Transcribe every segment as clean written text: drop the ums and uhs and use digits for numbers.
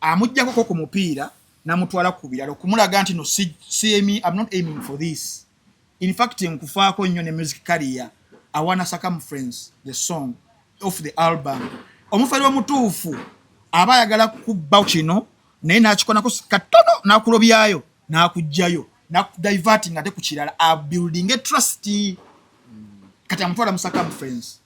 amujjako ku mupiira namutwala ku biralo kumulaga nti no I'm not aiming for this. In fact nkufaako nnyo ne music career I wanna circumference the song of the album. Omufali omutuufu aba ayagala kubba kino naye n'akikonako katono n'akulobyayo n'akugjayo n'akudiverting ate ku kirala building a trust kati amutwala mu circumference.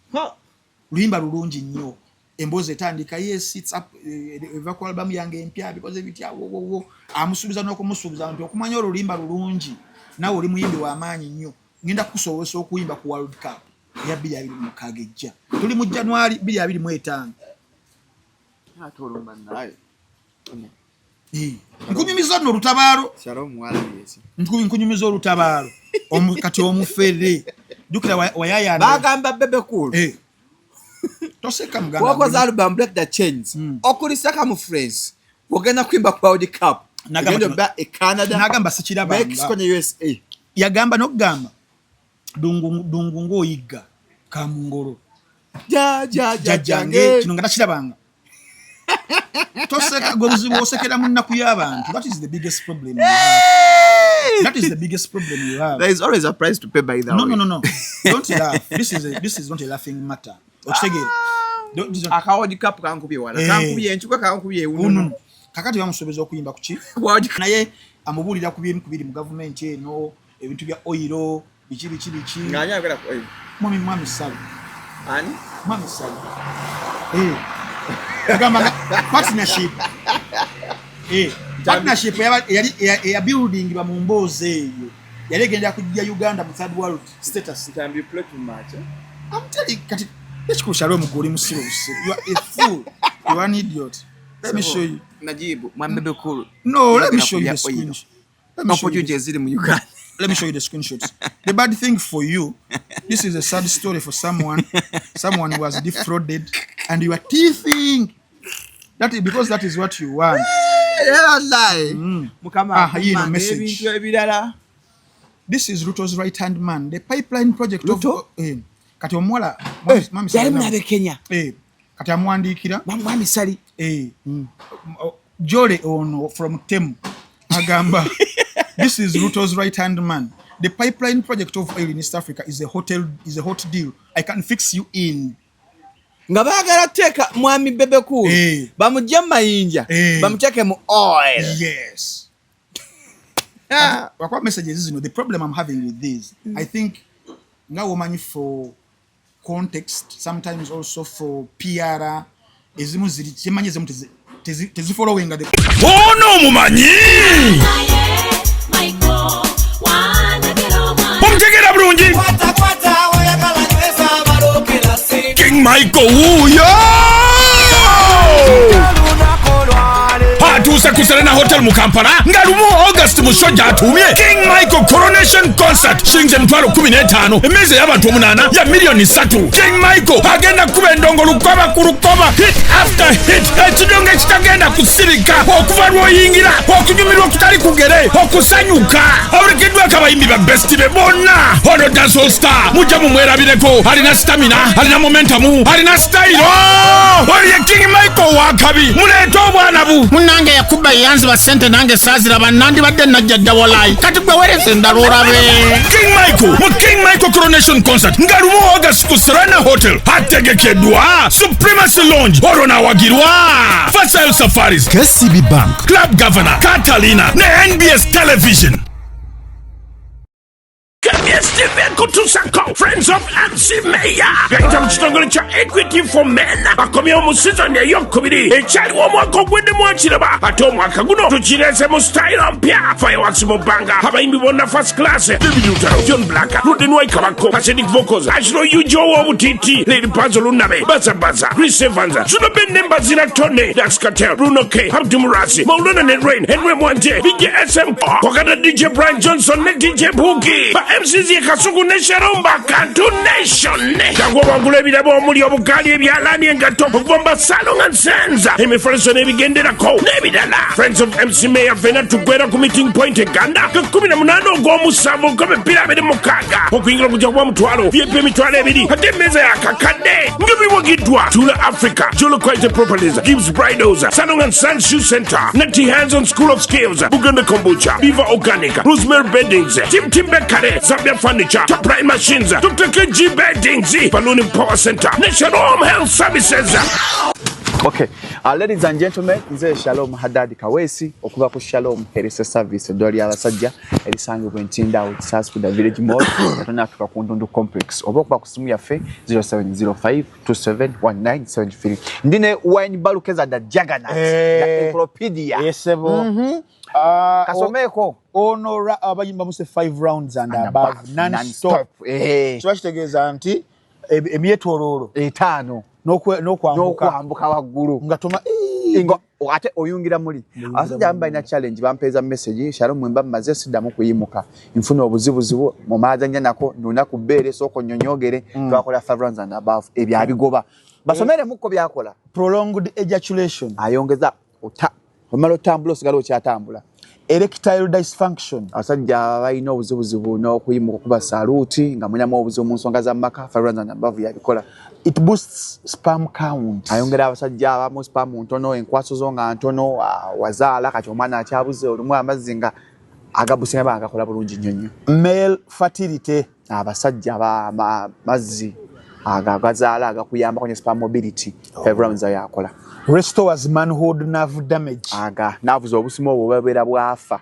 Luyimba lulungi nnyo emboozi etandika yes it's up eva ku album yange empya because bitya wo amusubiza n'okumusubiza nti okumanya oluyimba lulungi nawe oli muyimbi w'amaanyi nnyo ngenda kukusobozesa okuyimba ku World Cup ya 2026 ejja tuli mu January 2025 atolumba naye nkunyumiza no lutabaalo Shalom mwalabiyesi nkunyumiza olutabaalo kati omufere dukira wayaya bagamba bebe cool toseka muganga wakoze album Break the Chains okulisaka mu friends ogenda kwimba kwa World Cup nagamba Canada nagamba sikiraba Mexico ne USA yagamba nokugamba dungu ngoyiga kamungoro jange kino ngata kirabanga toseka gobuzibu osekera munnaku y'abantu. That is the biggest problem you have. That is the biggest problem you have. There is always a price to pay by that way. No. Don't laugh. This is not a laughing matter. Okitegeera. Akawodi Cup kankubye wala. Kankubye enchuka kankubye uno. Kakati bamusobeza okuyimba kuki? Naye amubulira ku bintu kubiri mu government eno ebintu bya oil biki. Nganya agera ku oil. Mwami Sally. Ani? Mwami Sally. Agamba partnership. Partnership ya building ba mu Mboze eyo. Yali genda kujja Uganda mu third world status. Can be play too much. I'm telling you, Echikushalo mugoli musiro. You are a fool. You are an idiot. Let me show you. Najibu, mwambebe cool. No, let me show you the screenshot. Let me show you the screenshots. The bad thing for you, this is a sad story for someone who was defrauded, and you are teething. Because that is what you want. Message. This is Ruto's right-hand man. The pipeline project Ruto? of Kati omwala mami Kenya. Kati amwandikira Mami Sali. Jole ono from Temu agamba this is Ruto's right-hand man. The pipeline project of oil in East Africa is a hot deal. I can fix you in. Nga bagala teka mwami bebe cool. Bamujja mayinja. Bamucheke mu oil. Yes. What messages is, the problem I'm having with this, I think now woman for context, sometimes also for PR, is following the oh no mumanyi pomtegera bulungi King Michael uyo atuuse ku Serena Hotel mu Kampala nga lumu August musojja atumye King Michael Coronation Concert shilingi $15,000 emmeeza y'abantu 8 ya $3,000,000. King Michael agenda kuba endongo lukoba ku lukoba hit after hit ekidongo ekitagenda kusirika okuva lw'oyingira okunyumirwa okutali kugere okusanyuka awulikiddwa akabayimbi ba best be bonna ono dancehall star mujja mumwerabireko alina stamina alina momentum alina style oli King Michael wakabi muleeta obwana bu munange yakuba yanzi ba sente nange sazira banandi badde najja dawolai kati gwe werese ndarurabe King Michael Coronation Concert ngalumu August ku Serena Hotel hategekedwa Supremacy Lounge orona wagirwa Facile Safaris KCB Bank Club Governor Catalina ne NBS Television. Friends of MC Meya Gaita mchitongole cha Equity for Men bakomye mu season ya yokubiri echali wo mwaka gwende mwachiraba ato mwaka guno tuchirese mu style mpya fireworks mu banga abayimbi bonna first class David Utaro John Black Ruden Waikabako Pacific Vocals Ashro Ujo wo Titi Lady Panzo Lunabe Baza Chris Evans Suno Ben Nembazina Tone Dax Cartel Bruno K Abdumurasi Maulana and Rain Henry Mwante Big SM Wakata DJ Brian Johnson ne DJ Boogie MCZ Easy Kasuku Nesharumba Kantu Nation. Jagwa Gulebidabo Muri Obukali Bialani and Gato Bomba Salon and Sansa. Hemi Friends on Evigendera Co. Nebidala. Friends of MC Mayor Vena Together Committing Point Ganda. Kumina Munano Gomu Savo come Pyramid Mokaga. Hoping of Jawam Tuano. Vipi Mitwale Vidi. Hademeza Kakade. Ngibi Wagidwa. Tula Africa. Tula Quite Properties. Gibbs Bridals. Salon and Sand Shoe Center. Nati Hands on School of Skills. Buganda Kombucha. Viva Organic. Rosemary Beddings. Tim Bekare. Zambia Furniture. Top Prime Machines. Dr. KG Beddings. Balloon Power Center. National Home Health Services. Okay, ladies and gentlemen, nze Shalom Haddad Kawesi okuva ku Shalom Health Service doli abasajja elisangibwa Ntinda Outside the Village Mall atona tuka ku Ndundu Complex oba okuba ku simu yaffe 0705271973 ndine wine balukeza da jagana da encyclopedia yesebo kasomeko ono abayimba muse 5 rounds and above non-stop kitegeeza nti emyetololo 5 n'okwambuka waggulu ngatoma ate oyungira muli asajja ambalina challenge bampeza message Shalom mwemba maze sidamu kuyimuka nfuna obuzibuzibu mu mazanya nako nuna ku bere soko nyonyogere twakola 5 rounds and above ebya bigoba basomere muko byakola prolonged ejaculation ayongeza omalo tambulo sigalo kyatambula erectile dysfunction asajja bayina obuzibuzibu n'okuyimuka kuba saluti nga munyamu obuzibu mu nsonga za maka 5 rounds and above yabikola. It boosts sperm count. Ayongera abasajja abamu sperm ntono enkwaso zo nga ntono wazaala kati omwana akyabuze olumu amazinga agabusinga bagakola bulungi nnyo. Male fertility. Abasajja mazzi agazaala agakuyamba kwenye sperm mobility. 5 rounds yakola. Restores manhood nerve damage. Nerves obusimo obubera bwafa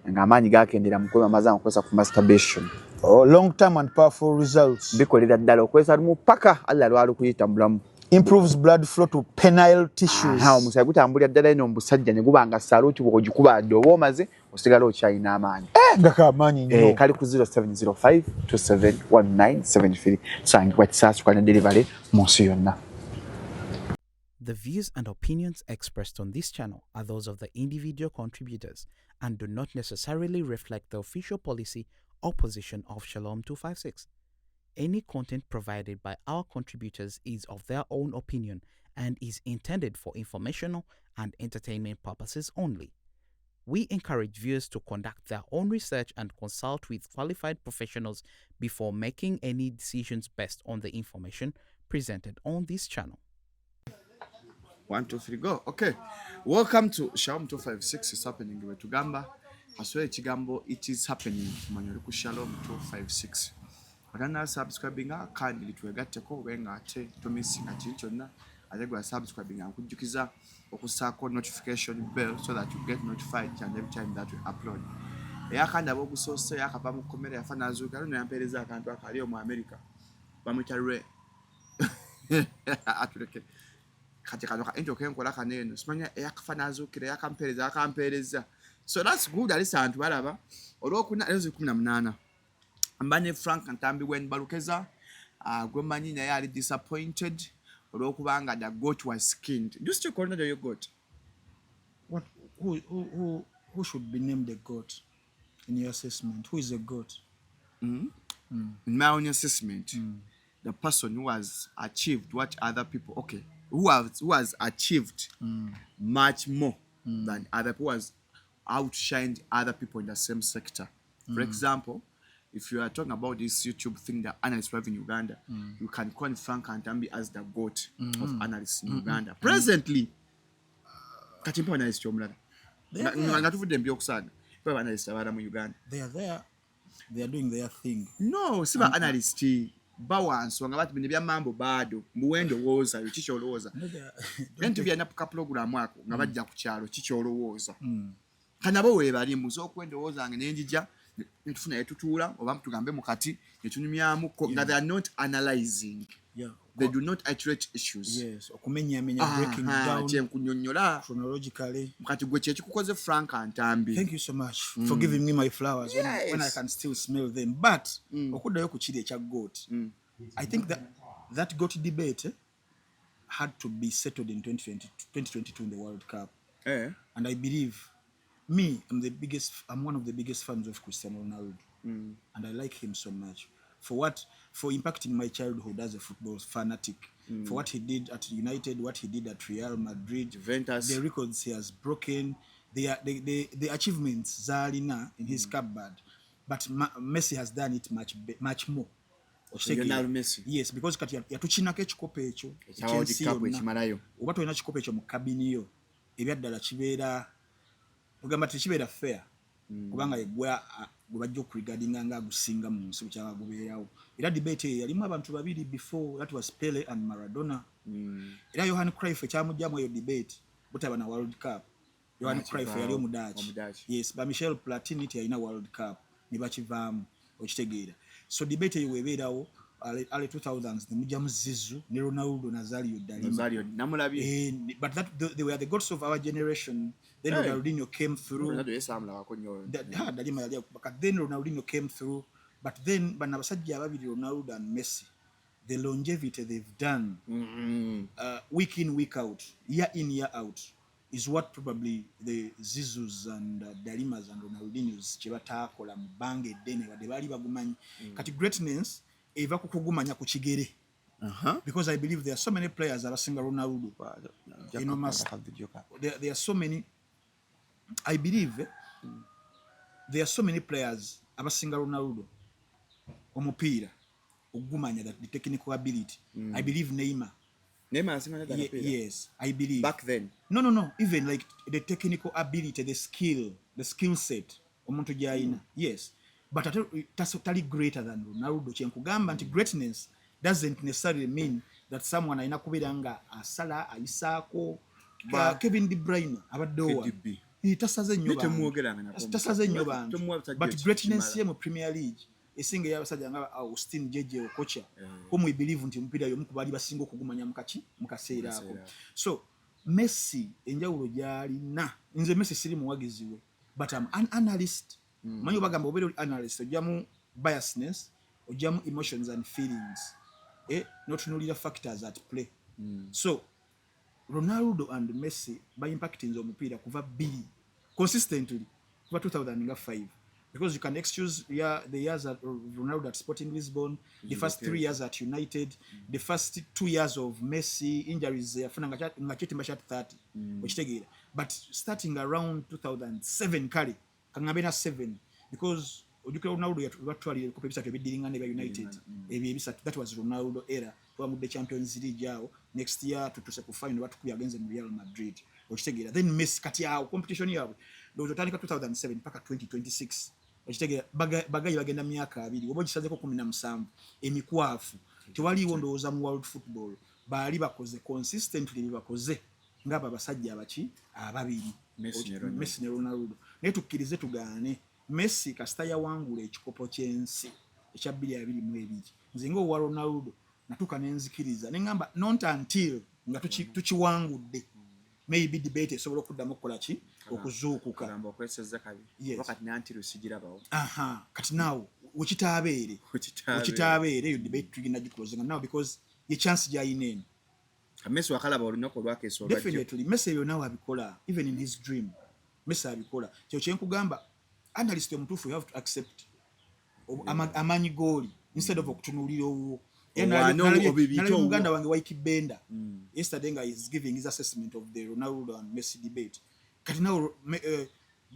nga amaanyi gakendera mu kwema mazanga kukosa ku masturbation. Long term and powerful results. Bikolera ddala okwesa lumu paka alla lwali kuyitambulamu. Improves blood flow to penile tissues. Omusajja gutambulira ddala eno omusajja ne gubanga saluti bw'ogikuba dde oba omaze osigala okyayina amaanyi. Ngaka amaanyi nnyo. Kali ku 0705271973 sangibwa Kisaasu kwa delivery mu nsi yonna. The views and opinions expressed on this channel are those of the individual contributors and do not necessarily reflect the official policy or position of Shalom 256. Any content provided by our contributors is of their own opinion and is intended for informational and entertainment purposes only. We encourage viewers to conduct their own research and consult with qualified professionals before making any decisions based on the information presented on this channel. 1, 2, 3, go. Okay. Welcome to Shalom 256. It's happening with Tugamba. Aswe Chigambo, it is happening. Manyoruku Shalom 256. Wadana subscribing kindly to a gateko wenga ate to missing a chichona. Adegwa subscribing and kujukiza okusako notification bell so that you get notified and every time that we upload. Yakanda bogu sose yakava mu komere yafana azuka no yampereza akantu akali mu America. Bamutarwe. Atuleke. Kati kanoka enjoke enkola kaneno simanya yakafana azukire yakampereza. So that's good ali santu balaba olwokuna ezo 18 ambane Frank Ntambi when balukeza gwemanyi naye ali disappointed olwokubanga the goat was skinned. Do you still call your goat? What who should be named a goat in your assessment? Who is a goat? In my own assessment, the person who has achieved what other people who has achieved much more than other people, has outshined other people in the same sector. For example, if you are talking about this YouTube thing that analysts have in Uganda, you can call Frank Ntambi as the goat of analysts in Uganda. Presently, katimpa analysts chomlala. Ngatuvude mbyo kusana. Kwa analysts abara mu Uganda. They are there. They are doing their thing. No, siba analysts bawanso nga bati bya mambo bado muwendo woza chicho lowoza. Nti bya napuka program wako nga bajja ku kyalo chicho lowoza. Kanabo we bali muzo kwendowooza nga nenjija netufuna etutula oba mtugambe mukati netunyumyamu nga they are not analyzing. They do not iterate issues. Yes, okumenya breaking down kunyola chronologically. Mukati gwe kyekikukoze Frank Ntambi. Thank you so much for giving me my flowers when I can still smell them. But okudayo ku kiri ekya goat. I think that goat debate had to be settled in 2022 in the World Cup. And I believe I'm one of the biggest fans of Cristiano Ronaldo. and I like him so much for impacting my childhood as a football fanatic, for what he did at United, what he did at Real Madrid, Juventus. the records he has broken, the achievements Zalina in his cupboard, but Messi has done it much more. Lionel Messi. Yes, because kati yatukinako ekikopo ekyo ekyensi yonna oba tolina kikopo ekyo mu kabini yo ebyaddala kibeera tugamba tekibeera fair kubanga gwe bajja okuregardinga nga agusinga mu nsi bukyanga gubeerawo era debate eyo yalimu abantu babiri before, that was Pele and Maradona. Era Johan Cruyff ekyamugjamu eyo debate butaba na World Cup. Johan Cruyff yali omudaaki, yes, ba Michel Platini teyalina World Cup ne bakivaamu okitegeera. So debate eyo webeerawo early 2000s nemujjamu Zizou ne Ronaldo Nazario namulabye but they were the gods of our generation. Then Ronaldinho came through. Then Ronaldinho came through, but then bana basajja ababiri Ronaldo and Messi, the longevity they've done week in week out, year in year out, is what probably the Zizous and Dalimas and Ronaldinhos kyebatakola mu bbanga eddene wadde baali bagumanyi kati greatness eva kukugumanya ku kigere. Because I believe there are so many players abasinga Ronaldo. You know, there are so many. I believe there are so many players abasinga Ronaldo omupiira ogumanya that the technical ability. I believe Neymar yes, I believe back then. No, even like the technical ability, the skill set omuntu gyayina. Yes, but that's totally greater than Ronaldo. Kyenkugamba nti greatness doesn't necessarily mean that someone ayina kubeera nga asala ayisaako. Kevin De Bruyne abaddeowa tasaze nnyo bantu but greatness ye mu Premier League esinga y'abasajja nga Austin Jeje Okocha whom we believe nti omupiira y'omu ku baali basinga okugumanya mu kaseera ako. So Messi enjawulo gy'alina, nze Messi siri muwagizi we but I'm an analyst. Manyi bagamba obeera analyst ojjamu biasness, ojjamu emotions and feelings, n'otunuulira factors at play. So Ronaldo and Messi by impacting omupiira kuva bbiri consistently kuva 2005, because you can excuse the years at Ronaldo at Sporting Lisbon, the first 3 years at United, the first 2 years of Messi, injuries yafuna nga kyetimba kya 30 okitegeera, but starting around 2007 kale kangambe na 7 because ojukira Ronaldo yatwalira ebikopo ebisatu ebidiringana ebya United ebyo ebisatu, that was Ronaldo era twamudde Champions League awo, next year tutuse ku final batukubya agenze mu Real Madrid okitegeera. Then Messi kati awo competition yaabwe ndozotandika 2007 mpaka 2026 okitegeera bagayi bagenda myaka 2 oba kisazeko 17 emikwafu tewaliwo ndowooza mu world football baali bakoze consistently bakoze ngaba abasajja ababiri Messi ne Ronaldo. Naye tukkirize tugaane Messi kasita yawangula ekikopo ky'ensi ekya 2022 nze ng'owa Ronaldo natuuka nenzikiriza neŋŋamba not until nga tukiwangudde maybe debate esobola okuddamu okukola ki okuzuukuka. Kati naawe wekitaabeere eyo debate tugenda gikulozinga now because ye chance gyayina eno. Messi wakalaba olunaku olwakeesa definitely Messi ebyo naawe abikola even in his dream. Messi abikola kyo kyenkugamba analyst omutuufu you have to accept amanyi goali instead of okutunuulira owuwo. Nalabye muganda wange Waiki Benda yesterday nga is giving his assessment of the Ronaldo and Messi debate. Kati now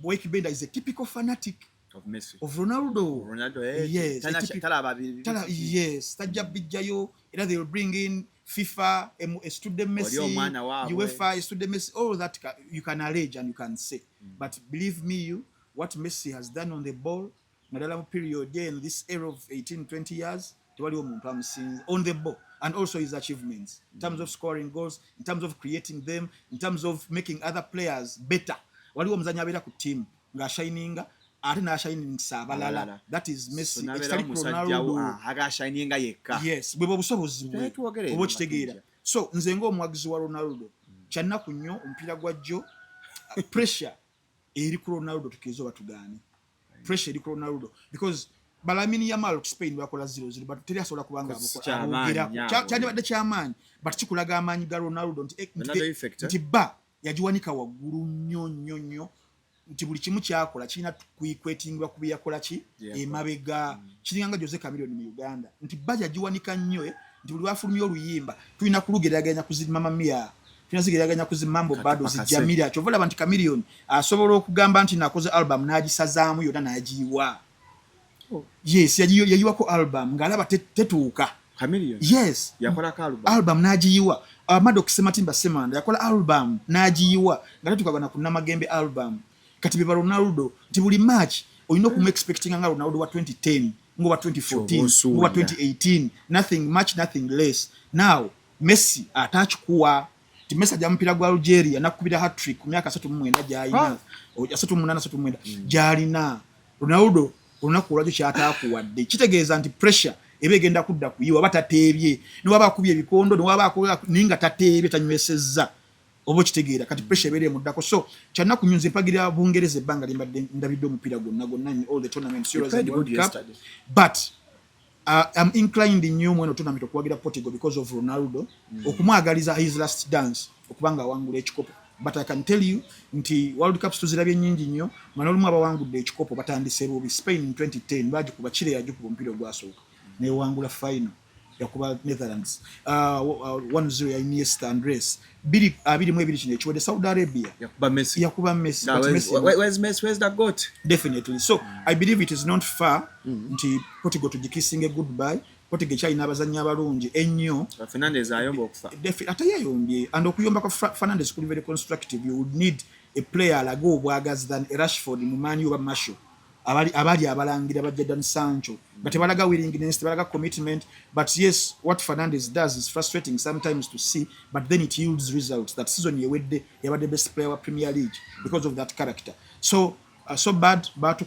Waiki Benda is a typical fanatic of Messi, of Ronaldo. Yes, yes, tajja bijjayo era they will bring in FIFA, student Messi, UEFA, student Messi, all that you can allege and you can say. But believe me, what Messi has done on the ball, nadala period in this era of 18-20 years, on the ball, and also his achievements in terms of scoring goals, in terms of creating them, in terms of making other players better. Waliwo muzanyi abeera ku team nga shininga ate na shining sabalala. That is Messi. Ronaldo aga shining yekka. Yes, bwe busobozi bwe obo kitegeera. So nze ng'omwagizi wa Ronaldo kyannaku nnyo omupiira gwa jjo pressure eri ku Ronaldo tukizo batugaane. Pressure eri ku Ronaldo because Lamine Yamal ku Spain bakola 0-0 but teri asobola kubanga kyandibadde kyamaanyi but kikulaga amaanyi ga Ronaldo nti yagiwanika waggulu nnyo nti buli kimu kyakola kirina kwetingibwa kubi yakola ki emabega kiringanga Jose Chameleone mu Uganda nti baja giwanika nnyo nti buli wafulumye oluyimba tulina kulugeraganya kuzima Mamia tulina zigeraganya kuzima Mambo Bado zijamira kyovola abantu Chameleone asobola okugamba nti nakoze album n'agisazaamu yonna n'agiyiwa yes yayiwako album ng'alaba tetuuka Chameleone yes yakola album n'agiyiwa Maddox Sematimba Semanda yakola album n'agiyiwa nga tetukagana ku Namagembe album kati biba Ronaldo nti buli match olina okumu expecting nga Ronaldo wa 2010 ngo wa 2014 ngo wa 2018 nothing much nothing less now Messi atachukua ti Messi ajampira gwa Algeria nakubira hat-trick ku myaka 39 gyayina 38 gyalina Ronaldo olunaku olwakyo kyataakuwadde kitegeeza nti pressure ebegenda kudda kuyiwa batateebye ne waba akubye ebikondo ne waba akola ninga tateebye tanywesezza obo kitegeera kati pressure ebere muddako so kyana kunyunza empagirira Bungereza ebbanga limbadde ndabidde omupira gonna all the tournaments Euros and World Cup but I'm inclined in new mweno tournament okuwagira Portugal because of Ronaldo okumwagaliza his last dance okubanga awangula ekikopo but I can tell you nti World Cup tuzirabye nyingi nnyo manolumu abawangudde ekikopo batandise bubi Spain in 2010 baji kuba Chile yajukuba mpira gwasooka ne wangula final yakuba Netherlands 1-0 ya Iniesta Andres bili mwebili kino ekiwede Saudi Arabia yakuba Messi where's Messi where's that goat definitely so I believe it is not far nti Portugal tugikisinge goodbye Portugal china abazanyi abalungi ennyo Fernandes ayomba okufa atayayombye and okuyomba kwa Fernandes kuli very constructive you would need a player like obwagazi than a Rashford mu Man U Marshall abali abalangira bajja Sancho but balaga willingness balaga commitment but yes what Fernandes does is frustrating sometimes to see but then it yields results that season yewedde yabadde best player wa Premier League because of that character so bad but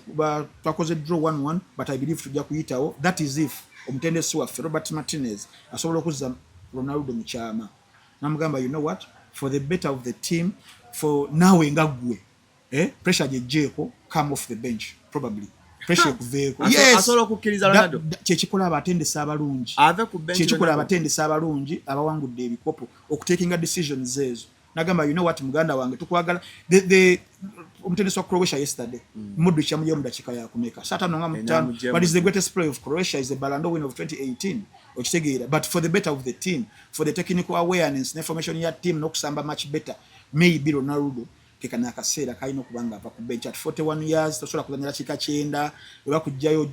twakoze draw 1-1 but I believe tujja kuyitawo that is if omutendesi waffe Robert Martinez asobola okuzza Ronaldo mu kyama namugamba you know what for the better of the team for nawe ngagwe pressure jejeko come off the bench probably pressure kuveeko yes asobola okukkiriza Ronaldo kyekikola abatendesa abalungi ave ku bench kyekikola abatendesa abalungi abawangudde ebikopo okutakinga decisions ezo nagamba you know what muganda wange tukwagala the omutendesi wa Croatia yesterday Modric amuje mu dakika ya kumeka sata nonga mutano but is the greatest player of Croatia is the Ballon d'Or winner of 2018 okitegeera but for the better of the team for the technical awareness and information ya team nokusamba much better maybe Ronaldo kekana akaseera kalina okubanga ava ku bench at 41 years tosobola kuzanyira kika kyenda oba kujjayo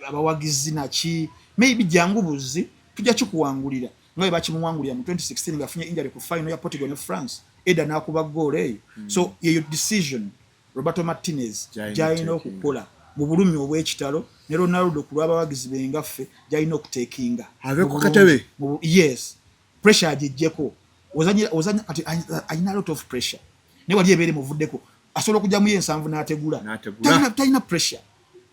abawagizi naki maybe jangu buzi tujja kikuwangulira ngaye bakimuwangulira mu 2016 ngafunye injury ku final ya Portugal ne France eda nakuba goal eyo so your decision Roberto Martinez jaina okukola mu bulumi obw'ekitalo ne Ronaldo ku lw'abawagizi bengaffe jaina okutekinga ave ku katebe yes pressure ajejjeko ozanya kati ayina lot of pressure ne wali ebere muvuddeko asobola kujja mu yensanvu n'ategula tayina pressure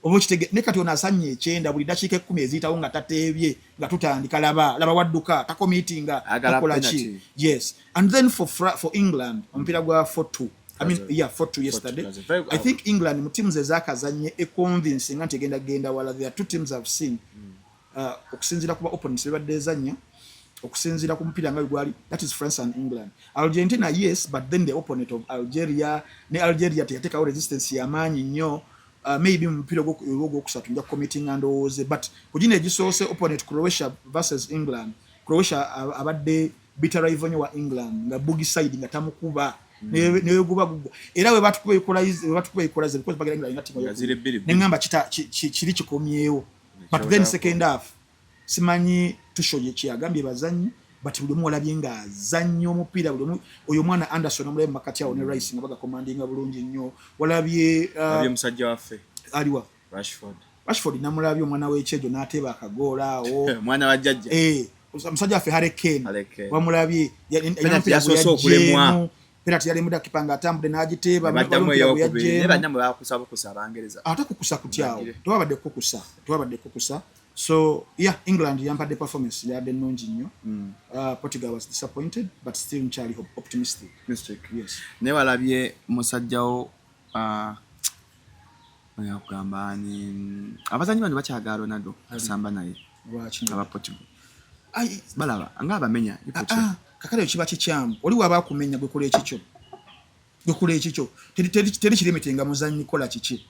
obo kitege ne kati onasanye ekyenda buli dakiika 10 eziyitawo nga tateebye nga tutandika laba wadduka takomitinga akola ki yes and then for England ompira gwa 4-2 I mean 4-2 yesterday I think England mu teams ezakazanye a convincing anti genda wala there are two teams I've seen okusinzira kuba opponents badde ezanya okusinzira ku mpira nga gwali that is France and England Argentina yes but then the opponent of Algeria ne Algeria yateka resistance ya manyi nnyo maybe mpira gwo kusatu nja committing and oze but kujine egisoose opponent Croatia versus England Croatia abadde bitter rival wa England nga bugi side nga tamukuba ne guba era we batukuba equalize because bagenda England ngati ne ngamba kiri kikomyewo but then second half simanyi tushoye kyagambye bazanyi but buli mu olabye nga azannyo omupira buli oyo mwana Anderson omulebe makati awo ne Rice nga baga commandinga bulungi nnyo walabye musajja waffe aliwa Rashford namulabye omwana w'ekyejo n'ateeba akagoola awo mwana wa jjajja musajja waffe Harry Kane wamulabye yasoose okulemwa penalty yali muda kipanga atambudde n'agiteeba ne bannamwe bakusaba Abangereza ate kukusa kutyawo tewabadde kukusa so yeah England yampadde performance yadde nnungi nnyo Portugal was disappointed but still nkyali optimistic yes ne walabye musajjawo yakugamba ni abazanyi bano bakyagala Ronaldo asamba naye aba Portugal balaba nga abamenya kakale kiba kikyamu oli waba akumenya gwe kola ekikyo Gukule ekikyo teri kirimitinga muzanyi kola kiki.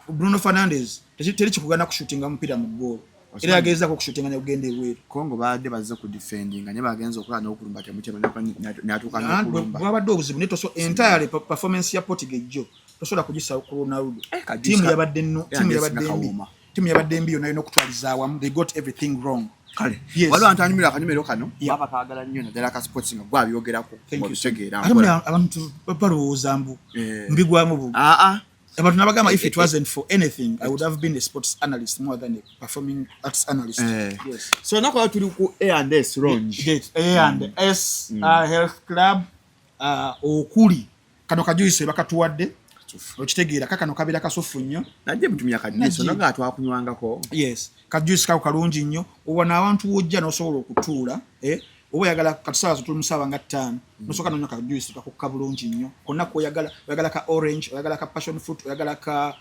Bruno Fernandes teri kikugana kushutinga mpira mu goal. Era yageza ko kushutinga ne ugende wewe. Kongo baadde bazze ku defending anye bagenza okola n'okulumba temukebe n'atuuka n'okulumba. Bwabadde obuzibu ne toso entirely performance ya Portugal tosobola kugisa ku Ronaldo. Timu yabadde mbi yonna n'okutwaliza awamu. They got everything wrong. Kale. Yes. Waliwo antanyumira akanyumiro kano baba kaagala nnyo naddala ka sports nga gwabyogerako obitegeera. Abantu balowooza mbu mbigwamu bubi. Abantu nabagamba if it wasn't for anything I would have been a sports analyst more than a performing arts analyst. Yes. So nako tuli ku A&S Lounge. A&S Health Club okuli kano kajuice bakatuwadde okitegeera kakano kabira kasofu nnyo najje mutumya kajuice nanga atwakunywangako. Yes, kajuice kako kalungi nnyo obona abantu wojja n'osobola okutuula oba yagala katusaba tuli musaba nga 5 nosoka nonyo kajuice kakukka bulungi nnyo konna ko oyagala ka orange oyagala ka passion fruit oyagala ka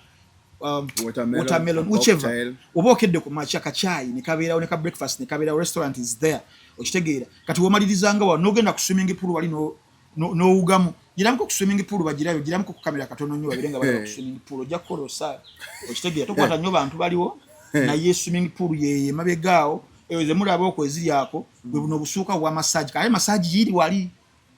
watermelon whichever oba okedde ku macha ka chai ne kabeerawo ne ka breakfast ne kabeerawo restaurant is there okitegeera kati womalirizanga wa nogenda ku swimming pool wali no ugamu jiramu ku swimming pool bagirayo jiramu ku kamera katono nnyo babirenga bali ku swimming pool ojja kolosa okitegeera tokwata nnyo bantu baliwo na ye swimming pool ye mabegaawo eweze mulaba okweziri ako bwe buno busuuka wa massage kale massage yiri wali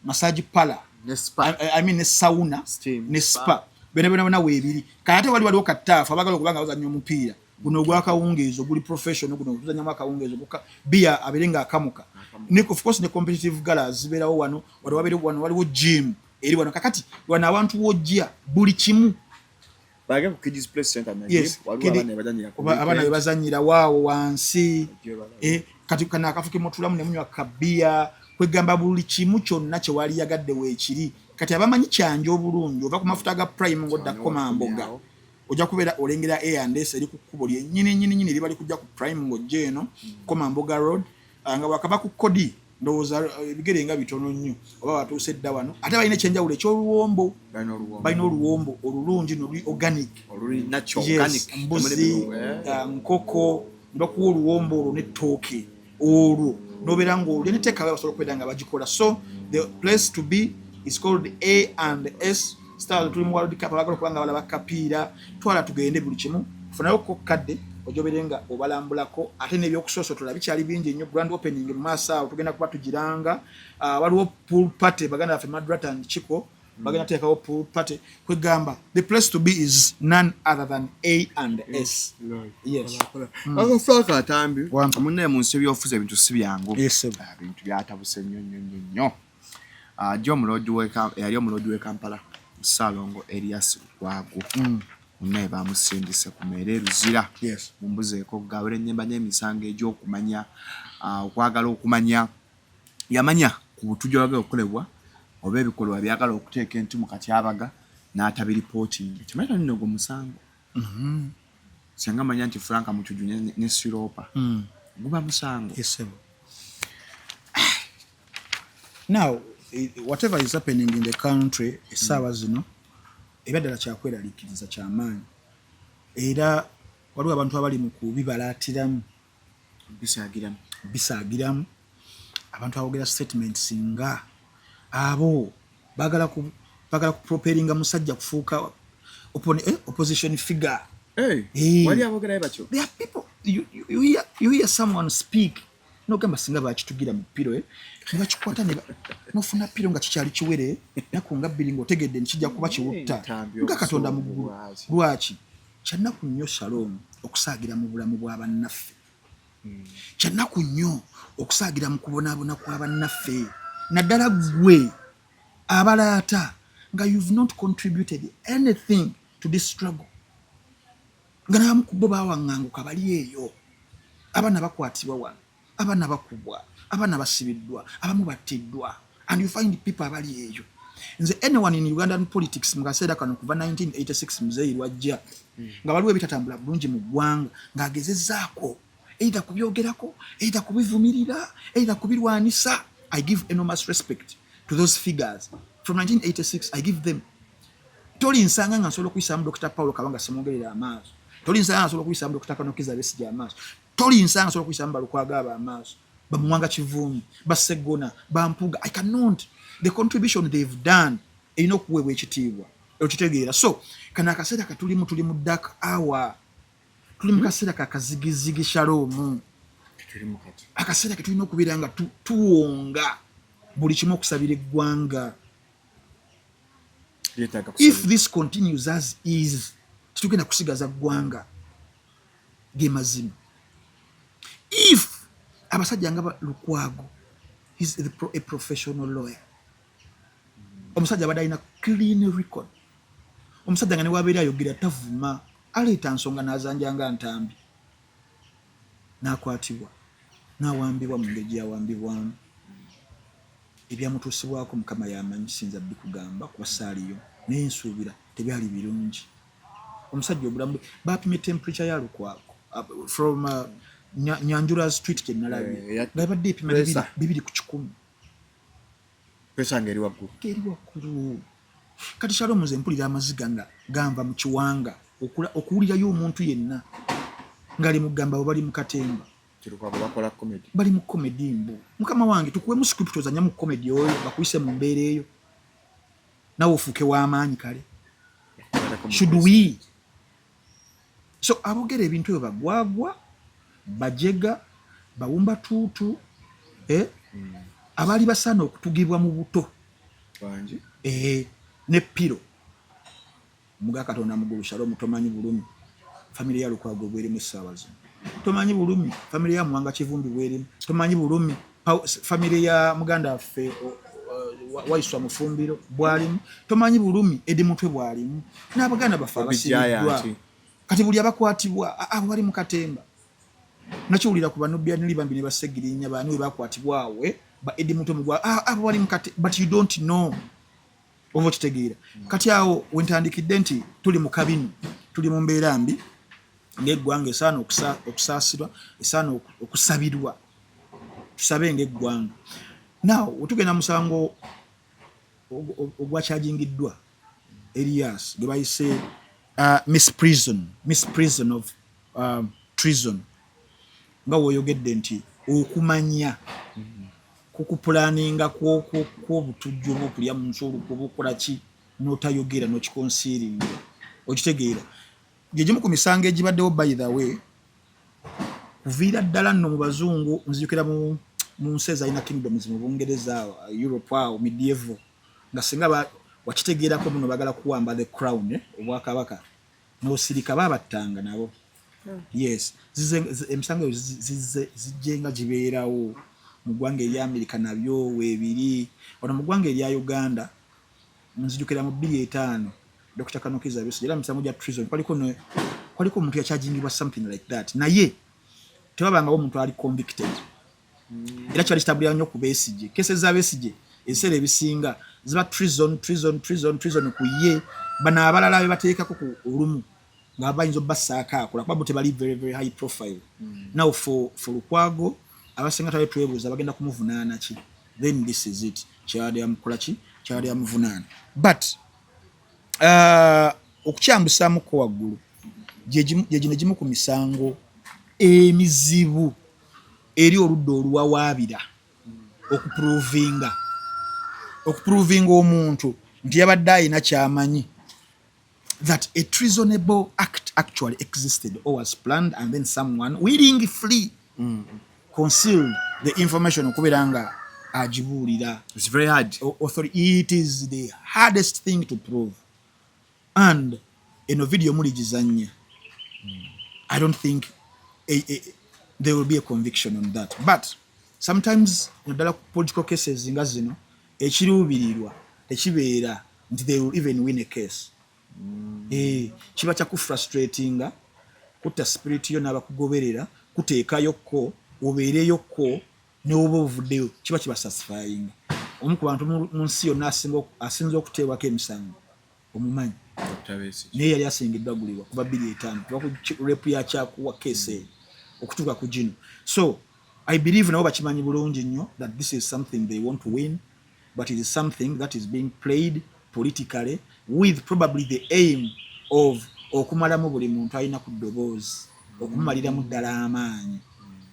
massage pala ne spa I mean ne sauna ne spa bena webiri kate waliwo katafa abagala okubanga bazannya omupiira guno gwa kawungeezo guli professional guno tuzanya mwaka kawungeezo buka bia aberenga akamuka ne of course ne competitive galas ziberawo wano waliwo gym eri wano kakati wana abantu wojja buli kimu bage ku kids play center na yes, abana bebazanyira waawo wansi kati kana akafuke motulamu ne munywa kabia kwegamba buli kimu kyonna kye wali yagadde weekiri kati abamanyi kyanje obulungi ova ku mafuta ga prime ngodda komamboga ojja kubeera olengera A&S eri ku kkubo lye nyini libali kujja ku prime ngojje eno komamboga road nga wakaba ku kodi ndowooza ebigere nga bitono nnyo oba batuuse dda wano ate balina ekyenjawulo eky'oluwombo balina oluwombo olulungi noluli organic mbuzi nkoko ndokuwa oluwombo olwo n'ettooke olwo nobeera ng'olya neteekawo basobola okubeera nga bagikola so the place to be is called A&S style tuli mu World Cup abagala okubanga balaba kapiira twala tugende buli kimu funayo ko kadde ojoberenga obalambulako ate n'ebyokusosotola bikyali bingi nnyo grand opening mu maaso awo tugenda kuba tugiranga waliwo pool party baganda baffe Madrata and Chiko bagenda teekawo pool party kwegamba the place to be is none other than A&S. Yes. Frank Atambi munne mu nsi ebyofuza ebintu si byangu ebintu byatabuse nnyo jo mulodi we Kampala Salongo Elias Lwago naye bamusindise ku mere ruzira mumbuzeeko gawere ennyemba n'emisango egy'okumanya okwagala okumanya yamanya ku butujju bwagala okukolebwa oba ebikolwa byagala okuteeka enti mu katyabaga n'atabiripootingi kimanyi nno gwe musango singa manya nti Franka Mutujju ne Siropa guba musango. Now whatever is happening in the country esaawa zino ebaddala kyakweraliikiriza kyamaanyi era waliwo abantu abali mu kubibalaatiramu bisaagiramu abantu abogera statements nga abo bagala ku propellinga musajja kufuuka opposition figure. Wali abogera batyo. There are people you hear someone speak nogamba singa bakitugira mu piro nebakikwata nofuna piro nga kikyali kiwere nakunga biringo otegedde nikijja kuba kiwutta nga Katonda mu ggulu lwaki kyannaku nnyo Shalom okusaagira mu bulamu bw'abannaffe kyannaku nnyo okusaagira mu kubonaabona kw'abannaffe naddala gwe abalaata nga you've not contributed anything to this struggle nga nabamu ku bo bawaŋŋanguka bali eyo abaana bakwatibwa wano abaana bakubwa abaana basibiddwa abamu battiddwa and you find people abali eyo nze anyone in Ugandan politics mu kaseera kano kuva 1986 muzeeyi lwajja nga waliwo ebitatambula bulungi mu ggwanga ng'agezezzaako either kubyogerako either kubivumirira either kubirwanisa. I give enormous respect to those figures from 1986. I give them toli nsanga nga nsobola okuyisamu Dr. Paulo Kabanga Semwongerera amaaso toli nsanga nga nsobola okuyisamu Dr. Kanokiza Besigye amaaso toli nsanga nga nsobola okuyisamu Balukwaga amaaso bamuwanga Kivumbi Basegona Bampuga. I cannot. The contribution they've done erina okuweebwa ekitiibwa okitegeera. So kana akaseera tuli mu dark hour, tuli mu kaseera kakazigizigi Shalom, akaseera ketulina okubeera nga tuwonga buli kimu okusabira eggwanga. If this continues as is, titugenda kusigaza ggwanga ge mazima. If abasajja nga Lukwago, he's a professional lawyer, omusajja abadde alina clean record, omusajja nga ne wabeera ayogera tavuma, aleeta nsonga n'azanja nga ntambi, n'akwatibwa n'awambibwa mu ngeri gy'awambibwamu. Ebyamutuusibwako Mukama y'amanyi, sinza bikugamba kuba saaliyo, naye nsuubira tebyali birungi. Omusajja obulamu baapimye temperature ya Lukwago from Nyanjula Street gye nalabye nga badde epima 2:100. Pesa ngeri waggulu. Kati Shalom nze mpulira amaziga nga gamba mu kiwanga okuwulirayo omuntu yenna ngali mugamba bo bali mu katemba. Bakola comedy. Bali mu comedy mbu. Mukama wange tukuwe mu script ozanya mu comedy oyo bakuyise mu mbeera eyo. Nawe ofuuke w'amaanyi kale. Should we? So abogera ebintu ebyo bagwagwa, bajega, bawumba tuutu, abali basaana okutugibwa mu buto. Banji. Ne piro. Muga Katonda mugulu Shalom tomanyi bulumi. Family ya Lukwago bwerimu Ssabazo. Tomanyi bulumi. Family ya Mwanga Kivumbi bwerimu. Tomanyi bulumi. Family ya muganda affe Waiswa Mufumbiro bwalimu. Tomanyi bulumi Edi Mutwe bwalimu. N'abaganda bafa abasibiddwa. Kati buli abakwatibwa abo bali mu katemba. Nakiwulira ku Banubia Nilibambi ne Basegirinya bani we bakwatibwa awe ba Edi Mutwe mugwa abo bali mu katemba, but you don't know. Ovo kitegeera. Kati awo wentandikidde nti tuli mu kabinu, tuli mu mbeera mbi ng'eggwanga esaana okusaasirwa, esaana okusabirwa. Tusabe ng'eggwanga. Now otugenda musango ogwakyagingiddwa Elias gwe bayise misprison of treason. Nga woyogedde nti okumanya kukupulaninga kw'obutujju n'okulya mu nsolo kubukola ki n'otayogera n'okikonsiiringa okitegeera. Gye gimu ku misango egibaddewo by the way kuviira ddala nno mu bazungu nzijukira mu nsi ezalina kingdoms mu Bungereza, Europe awo medieval, nga singa wakitegeerako muno bagala kuwamba the crown obwakabaka n'osirika baabattanga nabo. Yes, emisango zijjenga gibeerawo mu ggwanga erya Amerika nabyo weebiri. Ono mu ggwanga erya Uganda nzijukira mu 2005 Dr. Kanokiza Besigye era misango gya treason kwaliko omuntu yakyajingibwa something like that, naye tewabangawo omuntu ali convicted. Era kyali kitabulira nnyo ku Besigye. Kese za Besigye ebiseera ebisinga ziba treason ku ye bano abalala be bateekako ku olumu nga bayinza obbasaako akola kuba bo tebali very very high profile. Now for Lukwago abasinga tawe twebuuza bagenda kumuvunaana ki, then this is it, kyali amukola ki, kyali amuvunaana. But okukyambusaamuko waggulu gye gino ku misango emizibu eri oludda oluwawaabira okuprovinga omuntu nti yabadde ayina kyamanyi, that a treasonable act actually existed or was planned and then someone willingly concealed the information okubeera nga agibuulira. It's very hard. It is the hardest thing to prove. And eno video muli gizanya, I don't think there will be a conviction on that. But sometimes nadala political cases nga zino ekiruubirirwa tekibeera nti they will even win a case. Kiba kya kufrustratinga kutta spirit yo n'abakugoberera kuteekayokko obeereyokko ne oba ovuddeyo kiba satisfying. Omu ku bantu mu nsi yonna asinza okuteebwako emisango omumanyi naye yali asingiddwa gulibwa kuba 2:5 kuba repu yakyakuwa kese okutuuka ku gino. So I believe nabo bakimanyi bulungi nnyo that this is something they want to win, but it is something that is being played politically with probably the aim of okumalamu buli muntu alina ku ddoboozi, okumaliramu ddala amaanyi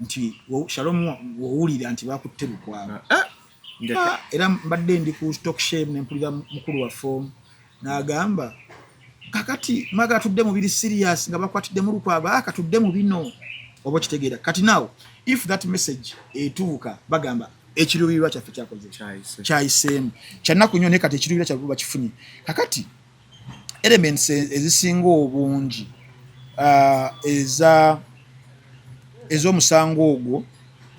nti Shalom wowulira nti bakutte Lukwago era mbadde ndi ku stock shame nempulira mukulu wa form n'agamba kakati maga tudde mu biri serious nga bakwatidde mu Lukwago akatudde mu bino oba kitegeera kati now if that message etuuka bagamba ekiruubirirwa kyaffe kyakoze kyayiseemu kyannaku nnyo naye kati ekiruubirirwa kyaffe bakifunye kakati elements ezisinga obungi ez'omusango ogwo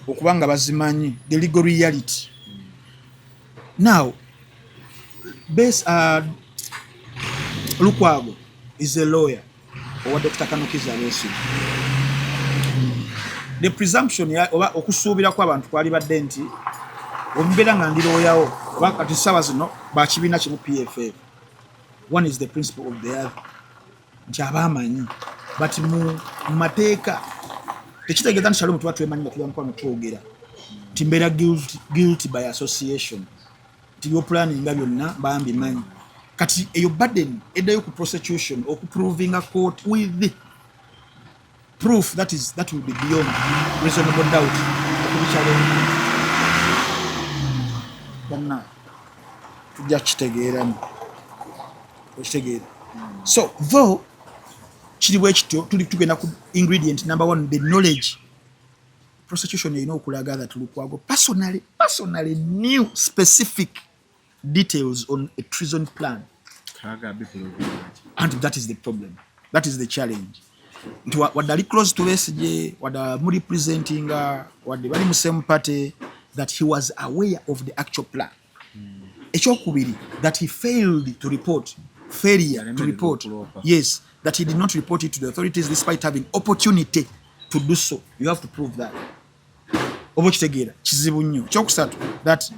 okuba nga bazimanyi the legal reality now Lukwago is a lawyer owa Dr. Kanokiza Besigye. The presumption oba okusuubira kw'abantu kwali badde nti omubeera nga ndi lawyer oba kati ssaawa zino bakibiina kimu PFF. One is the principle of the other nti abaamanyi but mu mateeka tekitegeeza nti Shalom tuba twemanyi nga tuba mukwano twogera nti mbeera guilty by association nti byoplaninga byonna bambimanyi kati eyo burden eddayo ku prosecution okuproving a court with the proof that will be beyond reasonable doubt bonna tujja kitegeeramu okitegeera so though kiri bwe kityo tuli tugenda ku ingredient number 1 the knowledge prosecution erina okulaga that Lukwago personally knew specific details on a treason plan. And that is the problem. That is the challenge. What are close to Besigye, what are representing, what the very same party, that he was aware of the actual plan. That he failed to report, yes, that he did not report it to the authorities despite having opportunity to do so. You have to prove that. That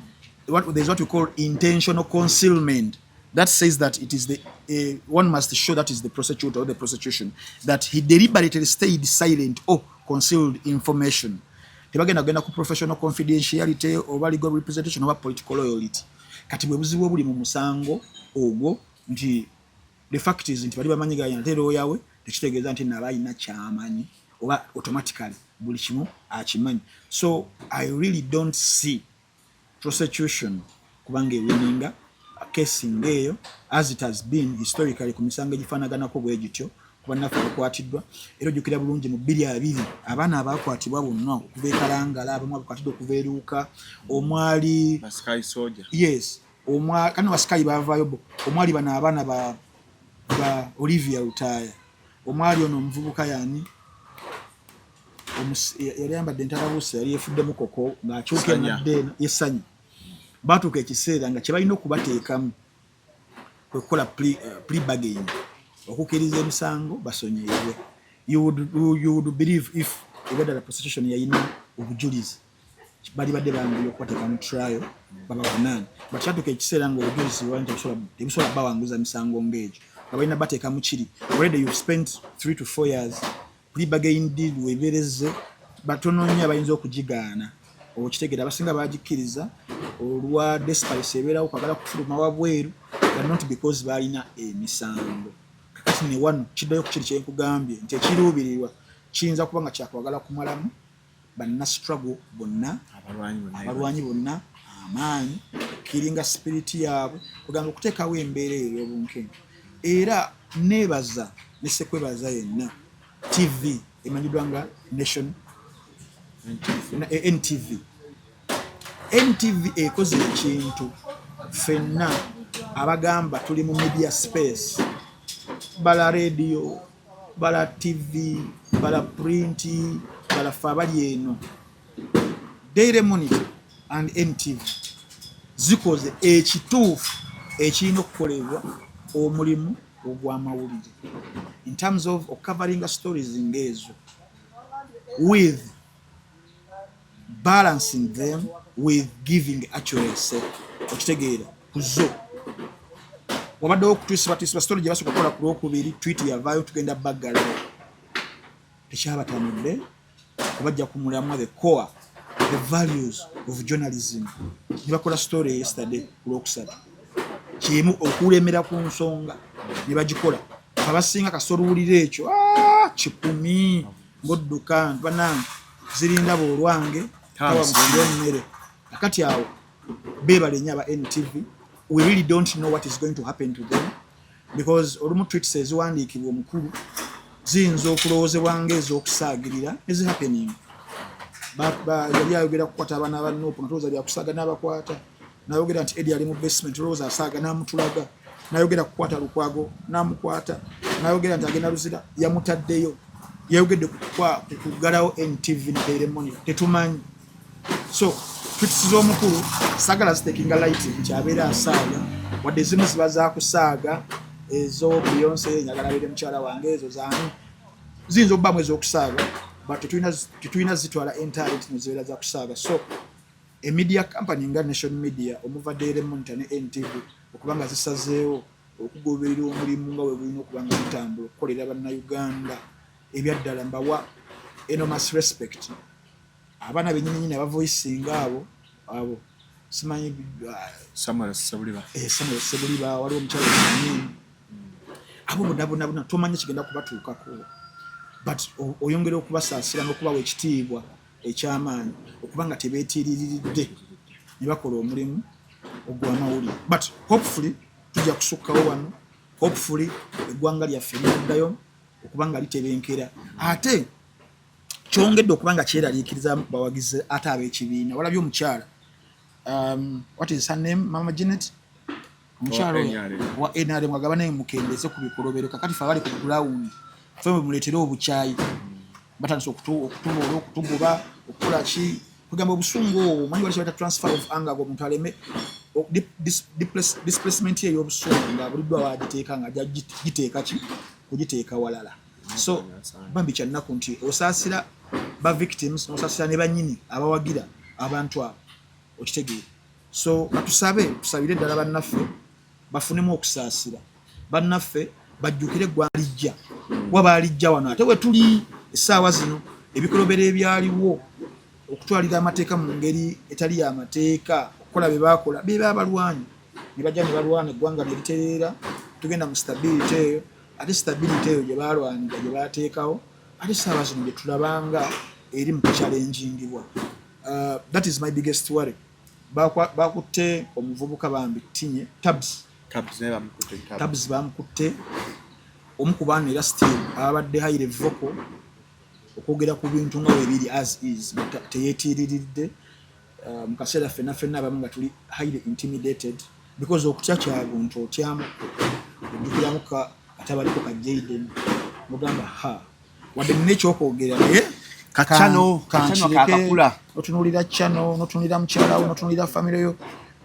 there's what we call intentional concealment. That says that it is the one must show that is the prosecutor or the prosecution that he deliberately stayed silent or concealed information. Tebagenda ku professional confidentiality or legal representation or political loyalty. Kati bwe buzibu obuli mu musango ogwo nti the fact is nti bali bamanyiga yantero yawe tekitegeeza nti nabayina kyamanyi oba automatically buli kimu akimanyi. So I really don't see prosecution kubanga ewininga a case ngeyo as it has been historically ku misango egifaanaganako bwe gityo kuba naffe bakwatiddwa era ojjukira bulungi mu 2020 abaana abakwatibwa bonna okuva ekalangala abamu abakwatiddwa okuva eruuka omwali Sky Soldier yes kano basikayi baavaayo omwali bano abaana ba Olivia Lutaya omwali ono omuvubuka yani yali yambadde entalabuusi yali yefuddemu koko ng'akyuka emaddeeno yesanyi batuuka ekiseera nga kye balina okubateekamu okukola pre-bargain okukkiriza emisango basonyiyibwe. You would believe if the prosecution yayina obujulizi bali badde banguye okubateeka mu trial babavunaana but kyatuuka ekiseera nga obujulizi tebusobola bawanguza misango ng'egyo nga balina bateeka mu kiri. Already you've spent 3 to 4 years pre-bargain deal weebereze batono nnyo abayinza okugigaana okitegeera abasinga bagikkiriza olwa despace ebeerawo kwagala kufuluma wabweru not because balina emisango. Kakati ne wano kiddayo ku kiri kyenkugambye nti ekiruubirirwa kiyinza kuba nga kyakwagala kumalamu banna struggle bonna abalwanyi bonna amaanyi kiringa spirit yaabwe kugamba okuteekawo embeera ey'obunkenke. Era neebaza ne sekwebaza yenna TV emanyiddwa nga Nation NTV ekoze ekintu fenna abagamba tuli mu media space bala radio bala TV bala print bala fabali eno Daily Monitor and NTV zikoze ekituufu ekirina okukolebwa omulimu ogw'amawulire in terms of covering stories ngezo with balancing them with giving accuracy. Okitegeera kuzo wabadde okutwisa story gye basooka kukola ku Lwokubiri tweet yavaayo tugenda baggala tekyabatamudde kubajja kumulamwa the core the values of journalism. Ne bakola story yesterday ku Lwokusatu kimu okulemera ku nsonga ne bagikola abasinga kasoluwulira ekyo kikumi ngodduka banange zirinda bolwange tawa mmere akati awo bebale nnyo aba NTV. We really don't know what is going to happen to them because olumu tweets eziwandiikibwa omukulu ziyinza okulowoozebwa ng'ez'okusaagirira is happening. Yali ayogera kukwata abaana ba Nuupu natowooza byakusaaga n'abakwata, n'ayogera nti Eddie ali mu basement olowooza asaaga n'amutulaga, n'ayogera kukwata Lukwago n'amukwata, n'ayogera nti agenda Luzira yamutaddeyo, yayogedde kuggalawo NTV ne Daily Monitor tetumanyi. So tweets z'omukulu saagala zitekinga light nti abeera asaaga wadde ezimu ziba zaakusaaga ezo Beyonce njagala abeere mukyala wange ezo zaani ziyinza okubamu ez'okusaaga but tetulina zitwala internet nezibeera zakusaaga. So a media company nga Nation Media omuva Daily Monitor ne NTV okubanga zisazeewo okugoberera omulimu nga bwe bulina okubanga gutambula okukolera bannayuganda ebyaddala mbawa enormous respect. Abaana bennyini abavoicinga abo simanyi Samuel Sebuliba waliwo omukyala munini abo bonna tomanyi kigenda kubatuukako but oyongera okubasaasira n'okubawa ekitiibwa ekyamaanyi okubanga tebeetiiriridde ne bakola omulimu ogw'amawulire. But hopefully tujja kusukkawo wano, hopefully eggwanga lyaffe lyaddayo okubanga litebenkera ate kyongedde okubanga kyeraliikiriza bawagizi ate ab'ekibiina. Walabye omukyala what is her name, Mama Janet, omukyala wa NRM agaba naye mukendeze ku bikolobero kakati fe abali ku ground fe muleetere obukyayi batandise okutuboola okutugoba okukola ki kugamba obusungu obwo manyi wali kyabata transfer of anger omuntu aleme displacement ye y'obusungu nga buliddwa wagiteeka nga giteeka ki kugiteeka walala. So bambi kyannaku nti osaasira ba victims n'osaasira ne bannyini abawagira abantu abo okitegeera. So tusabire ddala bannaffe bafunemu okusaasira, bannaffe bajjukire eggwanga lijja waba alijja wano ate we tuli essaawa zino ebikolobero ebyaliwo okutwalira amateeka mu ngeri etali y'amateeka okukola bye baakola beba abalwanyi ne bajja ne balwana eggwanga ne litereera tugenda mu stability eyo ate stability eyo gye baalwanira gye baateekawo ate essaawa zino gye tulabanga eri mu kukyalengingibwa. That is my biggest worry. Bakutte omuvubuka bambi tinye tabs bamukutte omu ku baana era still abadde high vocal okwogera ku bintu nga webiri as is teyeetiiriridde mu kaseera ffenna abamu nga tuli highly intimidated because okutya kyabuntu otyamu ojjukiramu katabaliko ka Jaden mugamba wadde nina ekyokwogera naye kacano kakakula otunuulira channel notunuulira mukyalawo notunuulira famire yo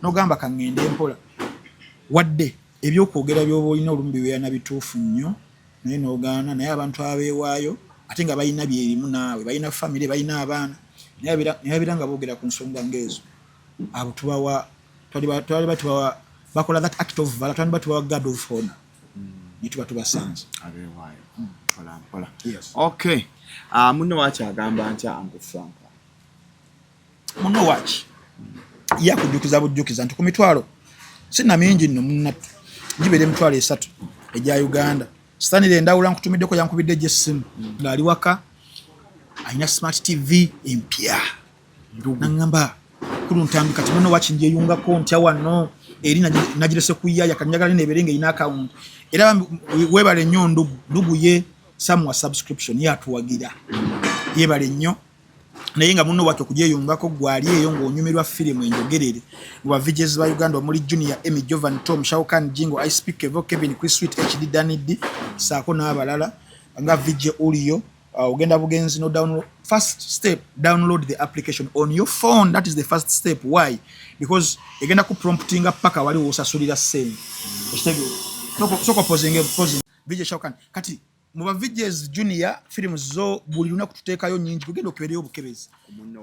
nogamba kangende mpola wadde ebyokwogera byoba olina olumu bibeera bituufu nnyo naye nogaana naye abantu abeewaayo ate nga balina byerimu naawe balina famire balina abaana naye bira nga boogera ku nsonga ngaezo abo tubawa tubawa bakola that act of valor twali batubawa guard of honor nituba tubasanze abeewaayo mpola. Yes. Okay. Muno wachi agamba ntya Uncle Frank. Muno wachi yakujjukiza nti ku mitwalo sina mingi nno munnatu gibere emitwalo 3 ejja Uganda stanire endawula nkutumiddeko yankubidde gyessimu ng'ali waka alina smart TV empya nangamba kuluntambi kati muno wachi njeyungako ntya wano eri nagirese kuyaya kanjagala neberenge ina account era webale nnyo ndugu ye samwa subscription yatuwagira yebale nnyo naye nga muno wake kujeyungako gwali eyo ng'onyumirwa firimu enjogerere wa VJs ba Uganda omuli Junior Emmy Jovan Tom Shaukan Jingo I Speak Evo Kevin Chris Sweet HD Danid saako n'abalala nga VJ Ulio ogenda bugenzi no download. First step, download the application on your phone. That is the first step. Why? Because egenda ku promptinga paka wali osasulira same soko posing VJ Shaukan kati muba VJs Junior films zo buli lunaku tuteekayo nyingi kugenda okubeerayo obukebezi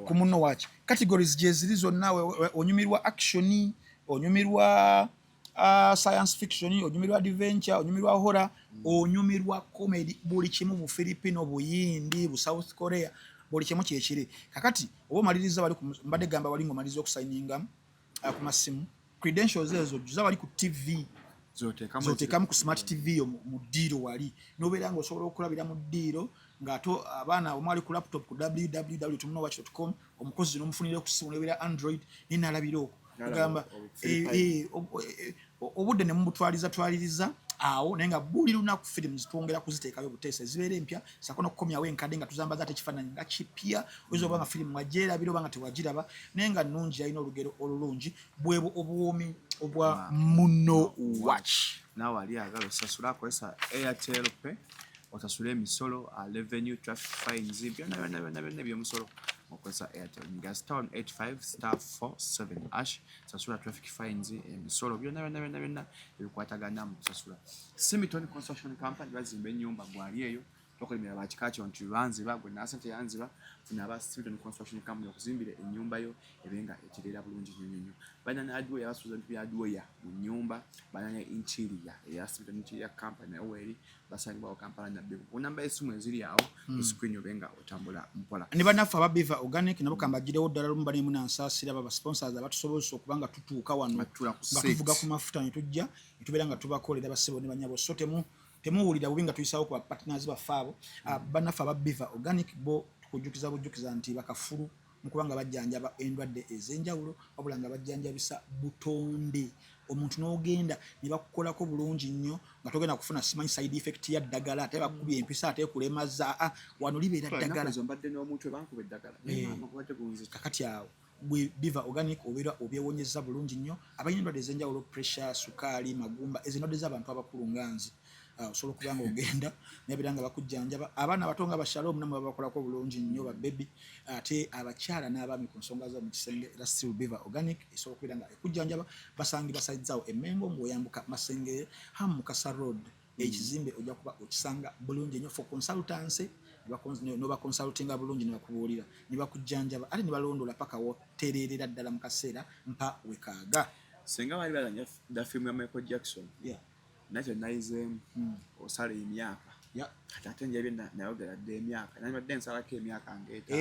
ku muno wachi categories je ziri zonna onyumirwa action onyumirwa science fiction onyumirwa adventure onyumirwa horror onyumirwa comedy buli kimu bu Filipino buyindi bu South Korea buli kimu kyekiri kakati obo maliriza bali mbadde gamba bali ngomaliza okusigninga ku masimu credentials ezo zaba bali ku TV zoteekamu ku smart TV yo mu ddiiro wali nobeera nga osobola okulabira mu ddiiro ng'ato abaana omwali ku laptop ku www.munowatch.com omukozi n'omufunire ku ssimu nebeera Android ninaalabira okwo agamba obudde ne mubutwaliza awo naye nga buli lunaku firimu zitwongera kuziteekayo buteesa zibeera empya sako n'okukomyawo enkadde nga tuzambaza ate ekifaananyi nga kipya oyinza oba nga firimu wagyeerabira oba nga tewagiraba naye nga nnungi alina olugero olulungi bwebwo obuwoomi obwa muno watch naawe ali agala osasula akozesa Airtel Pay osasula emisolo revenue traffic fines byonna ebyomusolo okozesa Airtel nga *85*47# sasula traffic fines emisolo byonna ebikwatagana mu kusasula. Semiton Construction Company bazimba ennyumba gwali eyo tokolimira bakikakyo nti lwanziba gwe nasente yanziba funa aba Semiton Construction Company okuzimbira ennyumba yo ebenga eterera bulungi nnyo. Banana adwe yasuza nti adwe mu nyumba banana interior ya Semiton Interior Company oweri basangibwa Kampala na Bego. Namba esimu eziri awo screen obenga otambula mpola. Ne banafa aba Beaver Organic nabo kambagirewo ddala lumba ne munansasira baba sponsors abatusobozesa okubanga tutuuka wano nga tuvuga ku mafuta ne tujja tubeera nga tubakolera basebo ne banyabo so temuwulira bubi nga tuyisawo ku partners baffe abo banafa aba Beaver Organic bo tukujjukiza nti bakafulu mukubanga bajjanjaba endwadde ez'enjawulo wabula nga bajjanjabisa butonde omuntu n'ogenda ne bakukolako bulungi nnyo nga togenda kufuna simanyi side effect ya ddagala ate bakubye empisa ate kulemaza wano libeera ddagala kakati awo bwe Beaver Organic obeera obyewonyeza bulungi nnyo abalina endwadde ez'enjawulo pressure sukaali magumba ez'endwadde z'abantu abakulu nga nzi osobola okubanga ogenda nebira nga bakujjanjaba abaana abato nga Shalom namwe babakolako bulungi nnyo ba baby ate abakyala n'abaami ku nsonga zo mu kisenge era still Beaver Organic esobola okubeera nga ekujjanjaba basangi basaidzaawo Emmengo ng'oyambuka Masengere Mukasa Road ekizimbe ojja kuba okisanga bulungi nnyo for consultancy noba consultinga bulungi ne bakubuulira ne bakujjanjaba ate ne balondola paka wotereerera ddala mu kaseera mpa wekaaga senga bali balanya da film ya Michael Jackson nakyo nayizeemu osala emyaka kati ate njabye nayogera dde emyaka nabadde nsalako emyaka ngeeta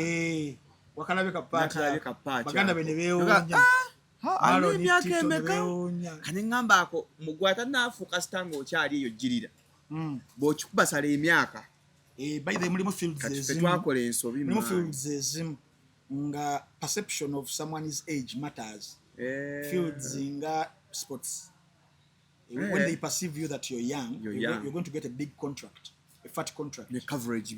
wakalabe kapaati baganda be ne beewuunya emyaka emeka kati ŋŋambaako mugwata naafuuka sita ng'okyali eyo jirira bw'okikuba sala emyaka by the mulimu fields twakola ensobi ezimu nga perception of someone's age matters fields nga sports when they perceive you that you're young, you're going to get a big contract, a fat contract. The coverage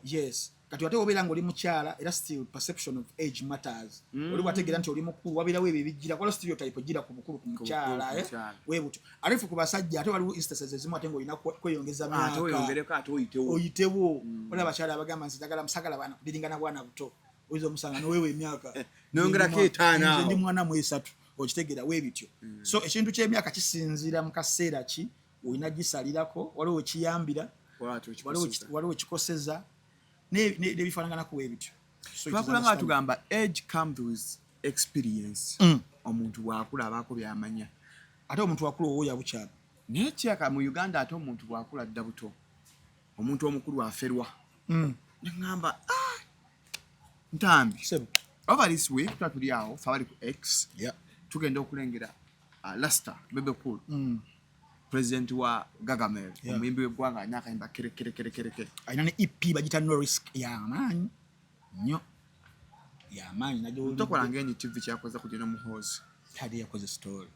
yes. Kati wate obeera ng'oli mukyala era still perception of age matters. Oli wategeera nti oli mukulu wabeerawo ebyo ebijjira kwala stereotype ejjira ku bukulu ku mukyala weebutyo ate ku basajja ate waliwo instances ezimu ate ng'olina kweyongeza myaka oyitewo oli abakyala abagamba nti njagala musagala baana biringana bwana buto oyinza omusanga noweewa emyaka nongerako 5 ndi mwana mu 3 okitegeera weebityo so ekintu ky'emyaka kisinziira mu kaseera ki olina gisalirako waliwo ekiyambira waliwo ekikoseza nebifaanaganaku weebityo twakula nga tugamba age comes with experience omuntu bwakula abaako byamanya ate omuntu wakula owoya bukyala naye kyaka mu Uganda ate omuntu bwakula dda buto omuntu omukulu aferwa neŋŋamba ntambi over this week twatuli awo fe abali ku X tugenda okulengera Lasta Bebe Cool president wa Gargamel omuyimbi w'eggwanga alina akayimba kerekerekereke alina ne EP bagita No Risk y'amaanyi nnyo y'amaanyi tokola ng'enyi TV kyakoze kugenda muhoozi tali yakoze story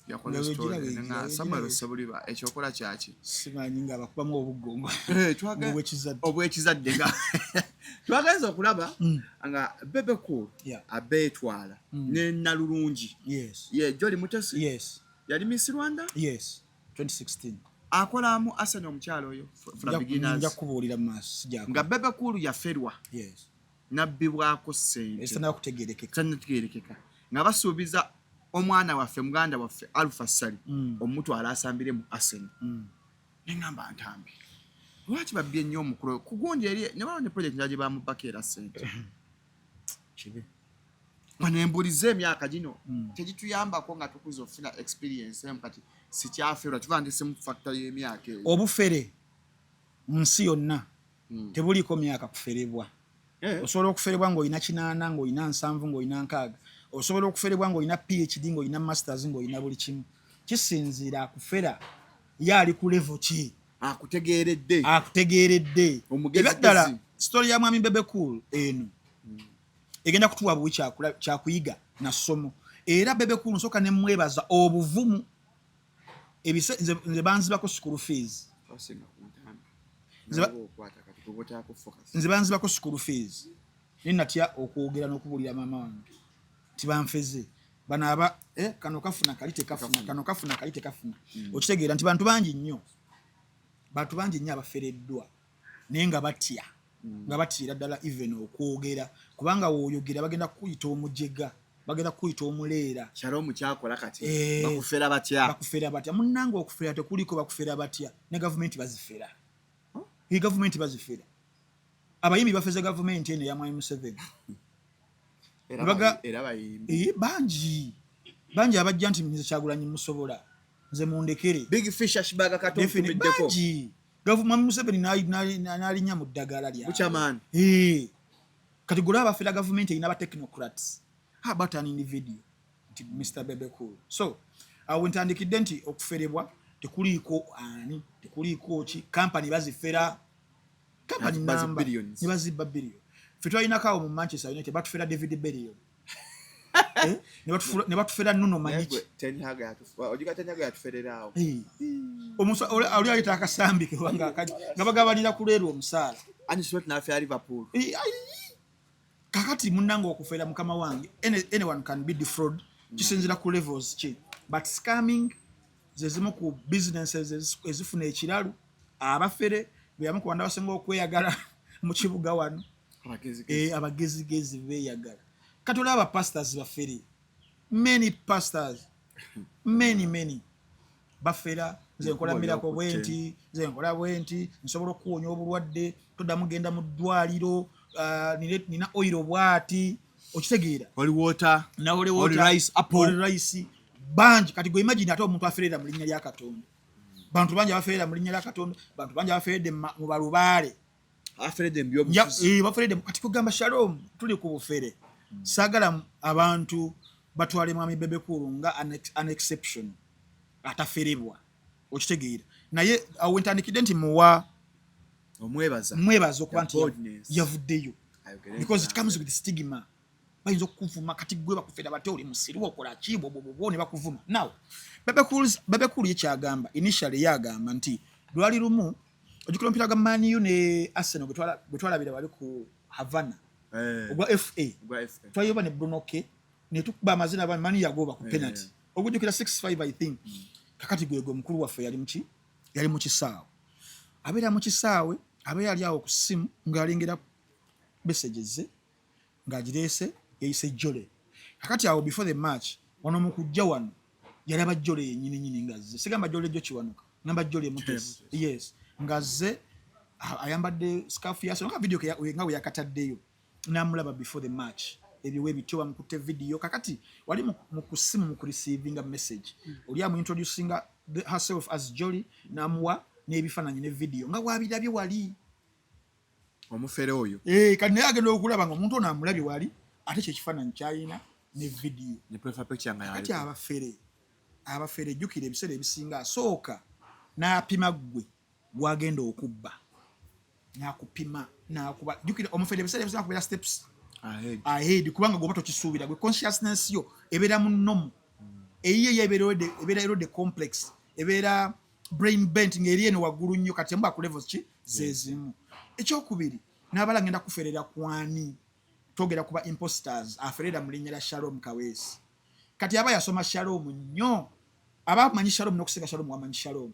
nga Samuel Sebuliba ekyokola kyaki simanyi nga bakubamu obuggongo obwekizadde nga twagenza okulaba nga Bebe Cool abeetwala ne Nalulungi Jolly Mutesi yali Miss Rwanda 2016 akolamu Arsenal omukyalo oyo nja kubuulira mu maaso nga Bebe Cool yaferwa nabbibwako ssente esanakutegeerekeka nga basuubiza omwana waffe muganda waffe Alpha Sali omutwala asambire mu Arsenal neŋŋamba ntambi lwaki babbye nnyo omukulu kugundi eri ne balonde project njagi bamubako era ssente banembuliza emyaka gino tegituyambako nga tukuza okufuna experience kati sikyaferwa tuvandise mu factor y'emyaka eyo obufere mu nsi yonna tebuliiko myaka kuferebwa osobola okuferebwa ng'olina 8 ng'olina 7 ng'olina 6 osobola okuferebwa ng'olina PhD ng'olina masters ng'olina buli kimu kisinziira akufera ye ali ku level ki akutegeeredde ebyadala story ya mwami Bebe Cool eno egenda kutuwa buwi kyakuyiga na ssomo era Bebe Cool nsooka ne mwebaza obuvumu nze banzibako school fees nze banzibako school fees ninatya okwogera n'okubulira mama wange tibanfeze banaba kano kafuna kali tekafuna kano kafuna kali tekafuna okitegeera nti bantu bangi nnyo abafereddwa naye nga batya nga batira ddala even okwogera kubanga woyogera bagenda kuyita omujega bagenda kuyita omuleera Shalom kyakola kati bakufera batya munnange okufera tekuliko bakufera batya ne government bazifera government bazifera abayimbi bafeze government ene ya Mwai Museveni era bayimbi bangi abajja nti nze Kyagulanyi musobola nze mundekere Big Fish ashibaga katofumiddeko Mwai Museveni n'alinya mu ddagala lya buchaman kati gula abafera government erina ba technocrats how about an individual nti Mr. Bebe Cool so awentandikidde nti okuferebwa tekuliiko ki company bazifera company number ni bazibba billion fetwalina kawo mu Manchester United batufera David Bellion ne batufera Nuno Maniki ojiga Tenhaga yatufererawo omusa oli alita akasambi nga bagabanira kuleero omusaala ani sweat na afya Liverpool kakati munnange okufera mukama wange anyone can be defraud kisinzira ku levels ki but scamming zezimu ku businesses ezifuna ekiralu abafere byamu ku bantu abasinga okweyagala mu kibuga wano abagezigezi beeyagala kati olaba pastors bafere many pastors many bafera nze nkola miracle bwenti nze nkola bwenti nsobola okuwonya obulwadde toddamu genda mu ddwaliro nina oil bwati okitegeera oli water na oli rice apple rice banji kati go imagine ate omuntu aferera mu linnya lya Katonda bantu banji abaferera mu linnya lya Katonda bantu banji abaferera mu balubaale aferera mbyo mufuzi baferera kati kugamba Shalom tuli ku bufere sagala abantu batwale Mwami Bebe Cool nga an exception ataferebwa okitegeera naye awentandikidde nti muwa omwebaza okuba nti yavuddeyo because it comes with stigma bayinza okuvuma kati gwe bakufera bate oli musiru okola kibo bobo ne bakuvuma now Bebe Cool yekyagamba initially yagamba nti lwali lumu ojikulompira ga Man U ne Arsenal betwalabira wali ku Havana ogwa FA twayoba ne Bruno K ne tukuba amazina ba Man U yagoba ku penalty ogujukira 6-5 I think kakati gwego mukulu waffe yali mu kisaawe abera mu kisaawe abe yali awo ku simu ng'alengera messages ze ng'agirese yayise Jole kakati awo before the match wano mu kujja wano yalaba Jole yennyini ngazze sigamba Jole jo kiwanuka ngamba Jole mutesi yes ngazze ayambadde scarf yaso nga video nga we yakataddeyo namulaba before the match ebiwe bityo bamukutte video kakati wali mu kusimu mu receiving a message oli amu introducing herself as Jole namuwa n'ebifaananyi ne video nga wabirabye wali omufere oyo kati naye agenda okulaba nga omuntu ono amulabye wali ate kyekifaananyi kyalina ne video ne profile picture nga kati abafere jjukira ebiseera ebisinga asooka n'apima gwe gwagenda okubba n'akupima n'akuba jjukira omufere ebiseera ebisinga kubeera steps ahead kubanga gwoba tokisuubira gwe consciousness yo ebeera mu nnomu eyiye ebeera erode complex ebeera brain bent ngeri eno waggulu nnyo kati mba ku levels ki zezimu ekyokubiri n'abala ngenda kuferera kwani togera kuba imposters aferera mu linnya lya Shalom Kaweesi kati aba yasoma Shalom nnyo aba amanyi Shalom n'okusinga Shalom wamanyi Shalom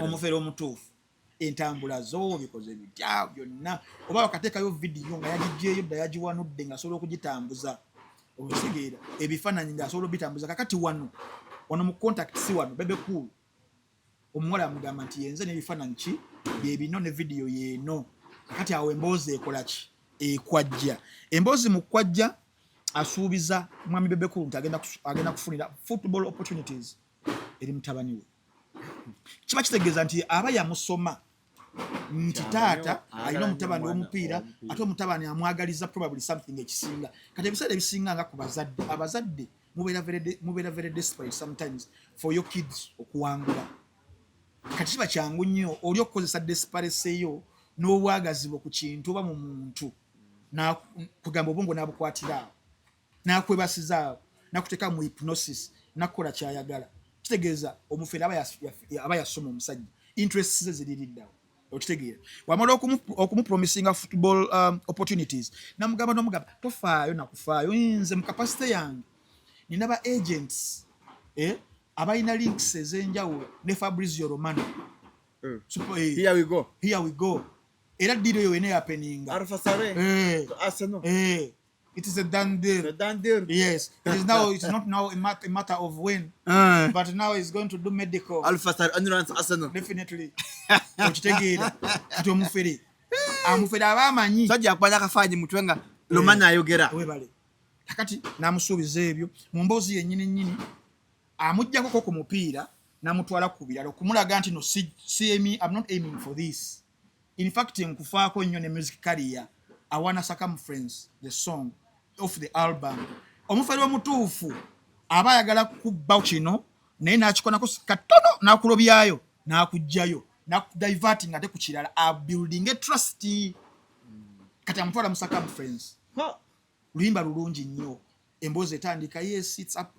omufere omutuufu entambula zo bikoze bitya byonna oba bakateekayo video nga yagijeeyo dda yagiwanudde nga asobola okugitambuza okutegeera ebifaananyi nga asobola obitambuza kakati wano mu contact si wano Bebe Cool omuwala amugamba nti yenze n'ebifaananyi ki bye bino ne video yeeno kakati awo emboozi ekola ki ekwajja emboozi mu kwajja asuubiza Mwami Bebe Cool nti agenda kufunira football opportunities eri mutabani we kiba kitegeeza nti aba yamusoma nti taata alina omutabani w'omupiira ate omutabani amwagaliza probably something ekisinga kati ebiseera ebisinga nga ku abazadde mubeera very desperate sometimes for your kids okuwangula kati kiba kyangu nnyo oli okukozesa desparecy yo n'obwagazi bwo ku kintu oba mu muntu kugamba obwongo n'abukwatira awo n'akwebasiza awo nakuteka mu hypnosis nakola kyayagala kitegeeza omufere aba yasoma omusajja interests ze ziririddawo okitegeera wamala okumupromisinga football opportunities namugamba tofaayo nakufaayo nze mu capacity yange nina ba agents abalina links ez'enjawulo ne Fabrizio Romano Here we go. Era deal yo ene happening. Alpha Sare. Arsenal. It is a done deal. Yes. It's not now a matter of when. But now he's going to do medical. Alpha Sare endurance Arsenal. Definitely. Okitegeera. Kati omufere. Amufere abamanyi. Sajja akwanya kafaji mutwenga Romano ayogera. Webale. Kakati namusuubiza ebyo mu mboozi yennyini nnyini amuggyako ku mupiira namutwala ku birala okumulaga nti no I'm not aiming for this. In fact nkufaako nnyo ne music career I wanna circumference the song of the album. Omufere omutuufu aba ayagala kubba kino naye n'akikonako katono n'akulobyayo n'akugjayo n'akudiverting ate ku kirala building a trust kati amutwala mu circumference. Luimba lulungi nnyo emboozi etandika yes it's up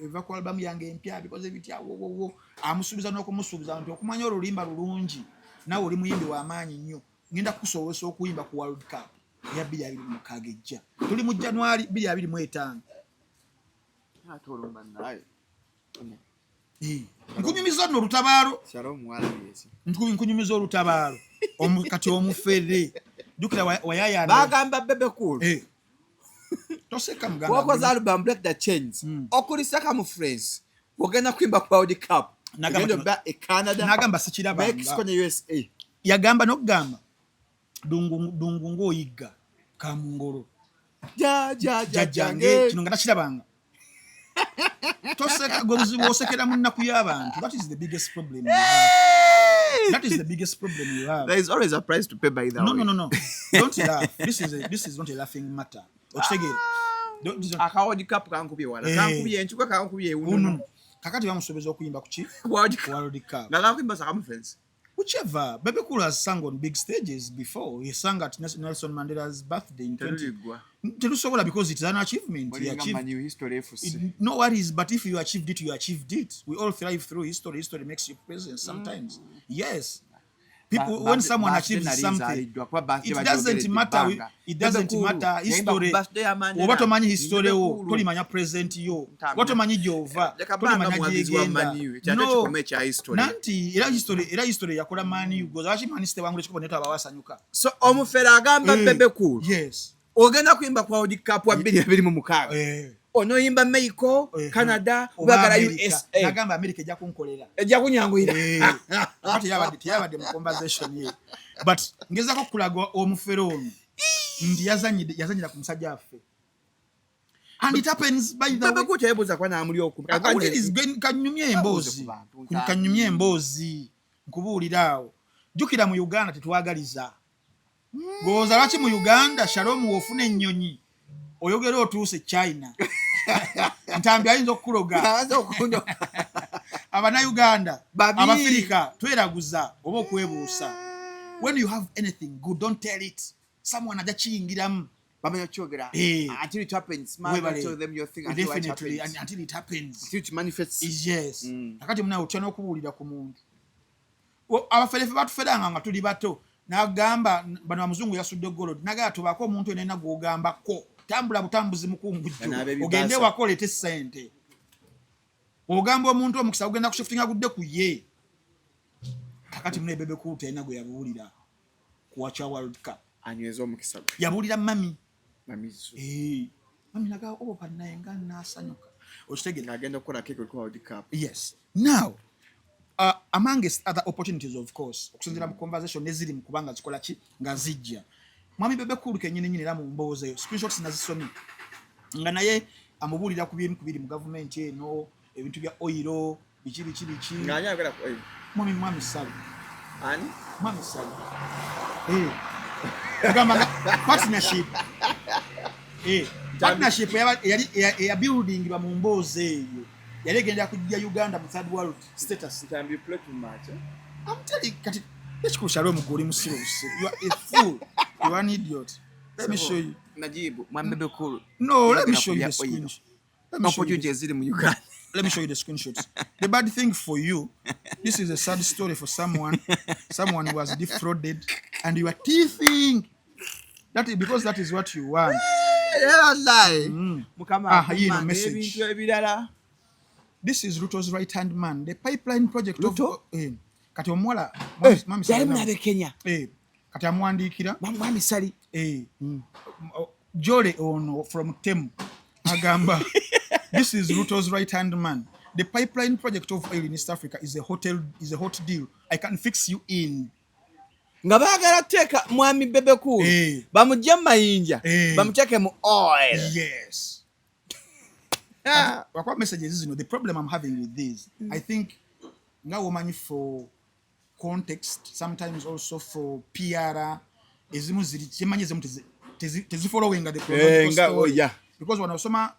eva ku album yange empya because ebitya wo amusuubiza n'okumusuubiza nti okumanya olulimba lulungi nawe oli muyimbi w'amaanyi nnyo ngenda kukusobozesa okuyimba ku World Cup ya 2026 ejja tuli mu January 2025 atolomba naye nkunyumiza nno olutabaalo Shalom mwalabiyesi nkunyumiza olutabaalo kati omufere dukira wayaya bagamba Bebe Cool toseka muganda wakoze album Break the Chains okulisaka mu France ogenda kwimba ku World Cup nagamba Canada nagamba sikiraba Mexico ne USA yagamba nokugamba dungu ngoyiga kamungolo jange kino ngata kirabanga toseka gobuzibu osekera mu nnaku y'abantu. That is the biggest problem you have. That is the biggest problem you have. There is always a price to pay by that. No. Don't laugh. This is not a laughing matter. Okitegeera. Akawodi cup kankubye wala. Kankubye enchuka kankubye unu. Kakati bamusobeza okuyimba ku ki? World Cup. Ngala kwimba circumference. Whichever. Bebe Cool has sung on big stages before. He sang at Nelson Mandela's birthday in 20. Telusobola because it's an achievement. He achieved. No worries, but if you achieved it, you achieved it. We all thrive through history. History makes you present sometimes. Yes. People, when someone achieves something, it doesn't matter. It doesn't matter history. What manyi history wo, toli manya present yo. What manyi jova, toli manya jegenda. No. Nanti era history yakola mani goza achi maniste wangu chikuboneta abawasanyuka. So omufera agamba Bebe Cool. Yes. Ogenda kuimba kwa World Cup wa 2026. Ono yimba Mexico, Canada, bagala USA. Nagamba America ejja kunkolera. Ejja kunyanguyira. Ati yabadde mu conversation ye. But ngeza ko kulaga omufero ono. Ndi yazanyira ku musajja affe. And it happens by the way. Bebe Cool yebuza kwa na amuli oku. Kanyumye emboozi. Nkubuuliraawo. Jukira mu Uganda tetwagaliza. Goza laki mu Uganda Shalom wofune ennyonyi. Oyogera otuuse China. Ntambi ayinza okukuloga. Abana Uganda, Abafrika, tweraguza oba okwebuusa. When you have anything good, don't tell it. Someone aja kiyingiramu. Bamanya kyogera. Until it happens, tell them your thing until it happens. Until it happens. Until it manifests. Yes. Akati muna otya n'okubuulira ku muntu. Abaferefe batufedanga nga tuli bato. Nagamba bano amuzungu yasudde golo. Nagamba tubako omuntu enena gwogambako. Tambula butambuzi mukungujjo. Ogende wakolete ssente. Ogamba omuntu omukisa ogenda kushiftinga gudde ku ye. Kakati mune Bebe Cool tena gwe yabuulira ku Wacha World Cup. Anyweza omukisa. Yabuulira mami. Mamizo. Mami naga oba naye nga nasanyuka. Okitegera agenda kukola cake ku World Cup. Yes. Now, amongst other opportunities of course, okusinzira mu conversation neziri mu kubanga zikola ki nga zijja. Mwami Bebe Cool kenyine era mu mboozi eyo. Screenshots nazisomye. Nga naye amubuulira ku bintu kubiri mu government eno, ebintu bya oil, biki. Nga anyagala ku oil. Mwami Salo. Ani? Mwami Salo. Agamba partnership. Partnership ya building ba mu mboozi eyo. Yali egenda kujja Uganda mu third world status. Can be play too much. I'm telling you, kati ekikushalo mugoli musiro. You are a fool. You are an idiot. Let me show you. Najibu, Mwami Bebe Cool. No, let me show you the screenshot. opportunity eziri mu Uganda. Let me show you the screenshots. The bad thing for you, this is a sad story for someone who was defrauded, and you are teething. Because that is what you want. Message. This is Ruto's right-hand man. The pipeline project Ruto? Kati omuwala Yali munabe Kenya. Kati amwandiikira Mwami Sali. Jole ono from Temu agamba this is Ruto's right-hand man. The pipeline project of oil in East Africa is a hot deal. I can fix you in. Nga baagala teeka mwami Bebe Cool bamugye mu mayinja bamuteeke mu oil. Yes. What messages is, the problem I'm having with this, I think nga womanyi for context, sometimes also for PR, ezimu ziri chemanyi ezimu tezi following the story. Because when osoma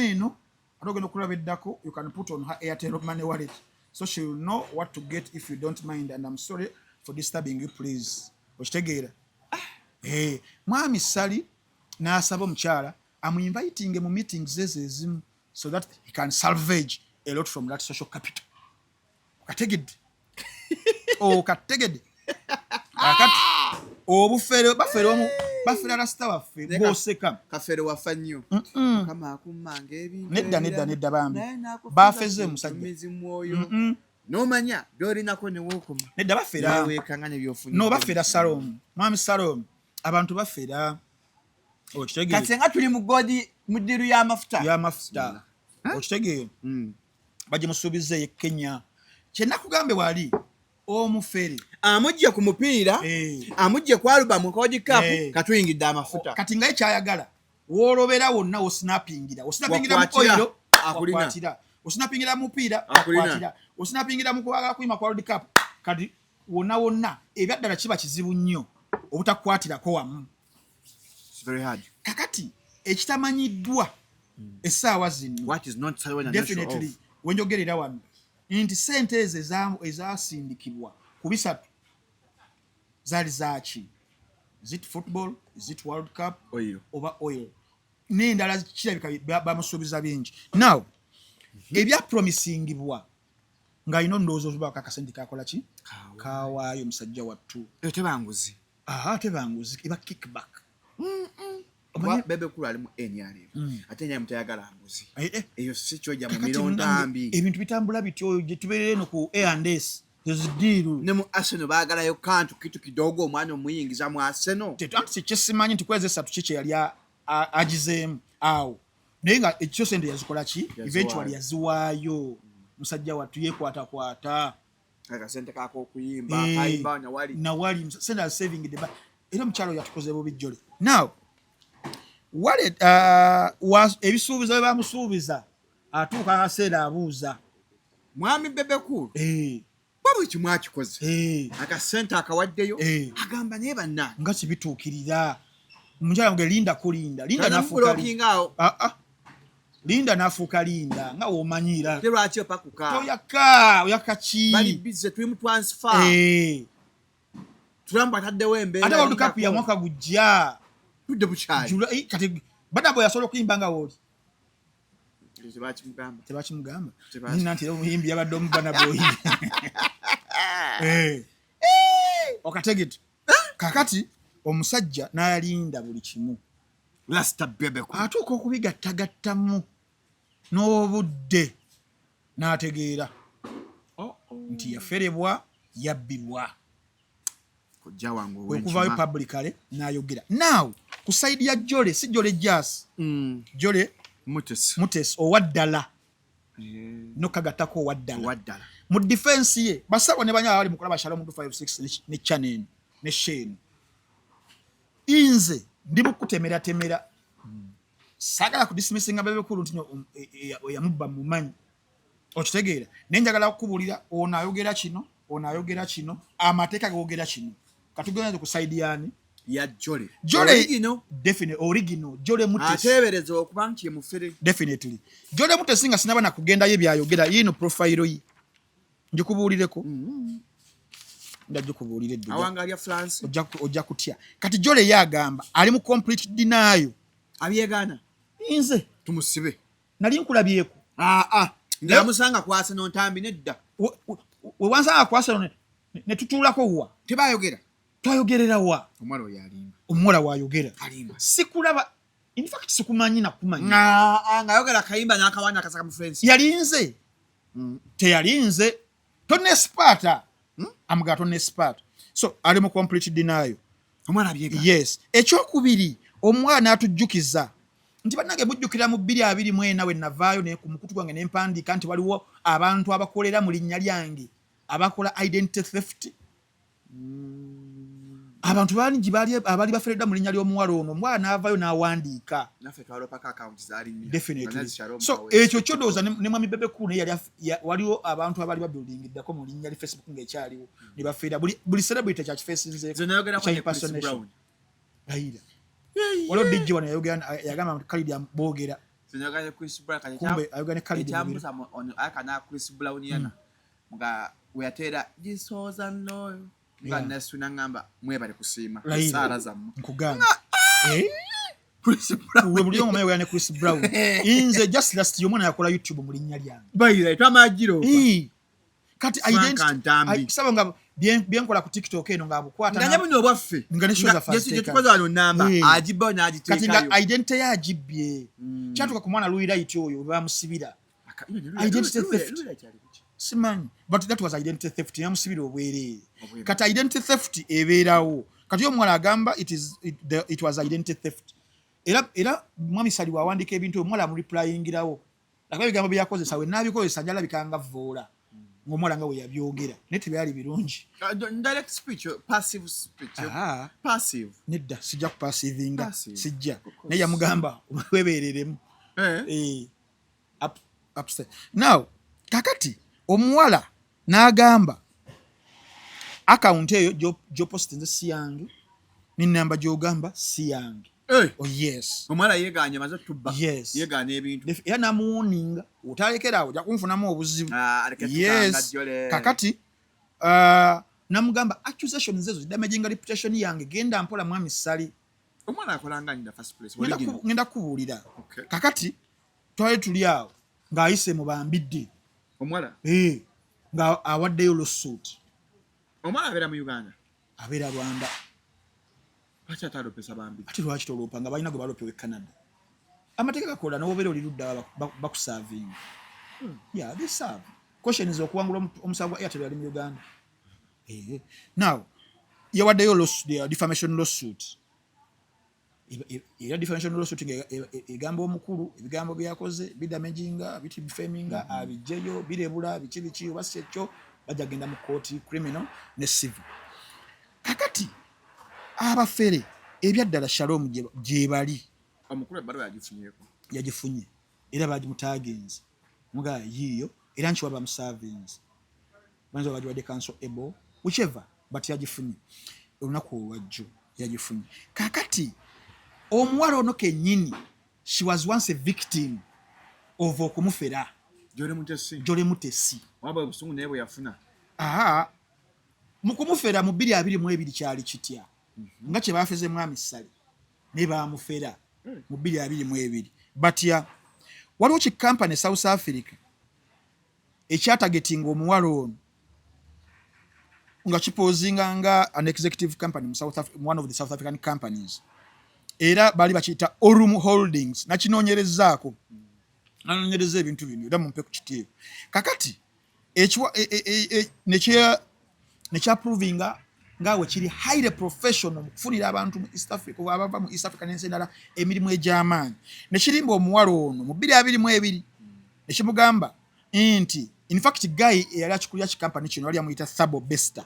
eno atogenda okulaba eddako, you can put on her Airtel money wallet, so she will know what to get if you don't mind, and I'm sorry for disturbing you, please. Okitegeera? Mwami Sali n'asaba omukyala amu-inviting mu meetings ezimu so that he can salvage a lot from that social capital. Okategedde? Okategedde? Akati obufere bafere rasta waffe boseka kafere wafa nnyo kama akummanga ebintu nedda bambi bafeze musajja mwoyo nomanya byolinako ne wokoma nedda bafera wekangane byofunye no bafera Salom mwami Salom abantu bafera okitegere kati nga tuli mu godi mudiru y'amafuta okitegere baje musubize Kenya kyenakugambe wali omufere amujje ku mupiira amujje ku album kodi cup katuyingidde amafuta kati nga ekyayagala wolobera wonna osnapingira mu oil akulina osnapingira mu mupiira akwatira osnapingira mu kwagala kuyima kwa World Cup kati wonna ebyaddala kiba kizibu nnyo obutakwatirako wamu. It's very hard. Kakati ekitamanyiddwa essaawa zino what is not definitely wenjogerera wano nti sente ezasindikibwa ku bisatu zaali zaki? Is it football? Is it World Cup? Oba oil? N'endala kirabika bamusuubiza bingi. Now ebya promisingibwa nga ino ndowooza oba kakasente kakola ki? Kawaayo musajja wattu. Tebanguzi. Tebanguzi iba kickback. Bebe Cool ali mu NRM ate nya mutayagala nguzi eyo si kyoja mu mirontambi ebintu bitambula bityo je tuberere no ku A&S tezidiru ne mu Arsenal baagalayo kantu kitu kidogo omwana omuyingiza mu Arsenal tetansi kyesimanyi ntikweze satu kiche yali agizemu awo naye nga ekyo sente yazikola ki eventually yaziwaayo musajja wattu yekwata akasente kako okuyimba akayimba nawali sente saving the bank era mukyalo yatukoze bubi jjole. Now wale ebisuubizo bye bamusuubiza atuuka akaseera abuuza mwami Bebe Cool bwe kimwakikoze akasente akawaddeyo agamba naye banna nga kibituukirira omukyala nge linda nafuuka linda nafuuka linda nga womanyira lwaki opakuka oyaka ki bali bize tuli mu transfer tulamba ataddewo embeera ate World Cup ya mwaka gujja tudde bukyali kati badabo yasobola okuyimba nga woli tebakimugamba nina nti omuyimbi yabadde omubana boyi okategete kakati omusajja n'alinda buli kimu Rasta Bebe Cool atuuka okubigattagattamu n'obudde n'ategeera nti yaferebwa yabbibwa kujja wangu okuvayo publicly n'ayogera. Now ku side ya Jole si Jole Jazz Jole Mutes owaddala nokagattako owaddala mu defense ye basawo ne banya bali mukulaba Shalom 256 ne channel ne Shane inze ndi mukutemera sagala ku dismissinga Bebe Cool ntinyo yamubba mu manyi okitegeera nenjagala okubulira ono ayogera kino amateeka gogera kino katugenda ku side yani ya Jole original Jole Mutes atebereza okuba nti ye mufere definitely Jole Mutes singa sinaba na kugenda ye byayogera yino profile yi njikubuulireko ndajikubuulire ddala awangalia France ojja kutya kati Jole yagamba ali mu complete denial abyegana inze tumusibe nali nkulabyeko ngamusanga kwase nontambi nedda we wansanga kwase ne tutuulako wa tebayogera twayogerera wa omwana oyo alimba omuwala waayogera alimba sikulaba in fact sikumanyi nakumanyi ngayogera kayimba n'akawana akasaka mu friends yalinze teyalinze tonesipata amugaa tonesipata so ali mu complete denial omwana abyega yes ekyokubiri omwana n'atujjukiza nti bannange mujjukira mu 2024 we navaayo ne ku mukutu gwange ne mpandiika nti waliwo abantu abakolera mu linnya lyange abakola identity theft abantu bangi abali baferedda mu linnya ly'omuwala ono omwana n'avaayo n'awandiika naffe twalopako account zaali nnyo definitely so ekyo kyodowooza ne mwami bebe kuno yali waliwo abantu abaali babuildingiddako mu linnya li Facebook ng'ekyaliwo ne bafeera buli celebrity kyakifacinzeeko Raila waliwo DJ wano yagamba nti Khalid boogera kumbe ayogera ne Khalid Chris Brown yana nga weyateera gisoza nnoyo nga nasuna ngamba mwebale kusiima sala zammwe nkugamba we buli omu mayogera ne Chris Brown inze just last yomwana yakola YouTube mu linnya lyange bayira twamagiro kati identity sabo nga bien kola ku TikTok eno nga abukwata nganya buno obwaffe nga ne shoza fast yesu tukoza wano namba ajiba na ajiteekayo kati nga identity ya ajibye kyatuka ku mwana Luira iti oyo bamusibira identity theft simanyi but that was identity theft yamusibira obwerere kati identity theft ebeerawo kati omwana agamba it was identity theft era mwami Sali waawandika ebintu omwana amureplyingirawo laka ebigambo byakozesa we naabikozesa njala bikanga voola ng'omwana nga we yabyogera naye tebyali birungi direct speech passive speech passive nedda sijja kupassivinga sijja naye yamugamba webeereremu upset now kakati omuwala n'agamba account eyo gy'oposti nze si yange n'ennamba gy'ogamba si yange oh yes omwala yeganye maze tubba yes yeganye ebintu era namuwoninga otalekerawo ojja kunfunamu obuzibu yes kakati namugamba accusations ezo damaging reputation yange genda mpola mwami Sali omwana akolanga in the first place ngenda kubuulira kakati twali tuli awo ng'ayise mu bambidde omwala nga awaddeyo lawsuit omwala abeera mu Uganda abeera Rwanda ati lwaki toloopa nga balina gwe baloopewe Canada amateeka gakola n'obeera oli ludda bakusavinga they serve question is okuwangula omusawo gwa Airtel ali mu Uganda now yawaddeyo defamation lawsuit era defamation lawsuit egamba omukulu ebigambo byakoze bidamaginga bitifaminga abijjeyo birebula biki oba si ekyo bajja genda mu kooti criminal ne civil kakati abafere ebyaddala Shalom gye bali omukulu ebbaluwa yagifunye era bagimutaginze muga yiyo era nchi waba mservings banzo bagiwadde council able whichever but yagifunye olunaku olwajjo yagifunye kakati omuwala ono kennyini she was once a victim of okumufera Jole Mutesi waba obusungu naye bwe yafuna mu kumufera mu 2022 kyali kitya nga kye bafeze mwami Sali ne bamufera mu 2022 but waliwo ki company South Africa ekyatagetinga omuwala ono nga kipozinga nga an executive company mu South Africa, one of the South African companies era bali bakiyita Orum Holdings nakinoonyerezaako nanonyereza ebintu bino era mumpe ku kitiibwa kakati nekya provinga ngawe kiri highly professional kufunira abantu mu East Africa abava mu East Africa n'ensendala emirimu egy'amaanyi nekirimba omuwala ono mu 2022 nekimugamba nti in fact guy yali akikulira kikampani kino yali amuyita Thabo Bester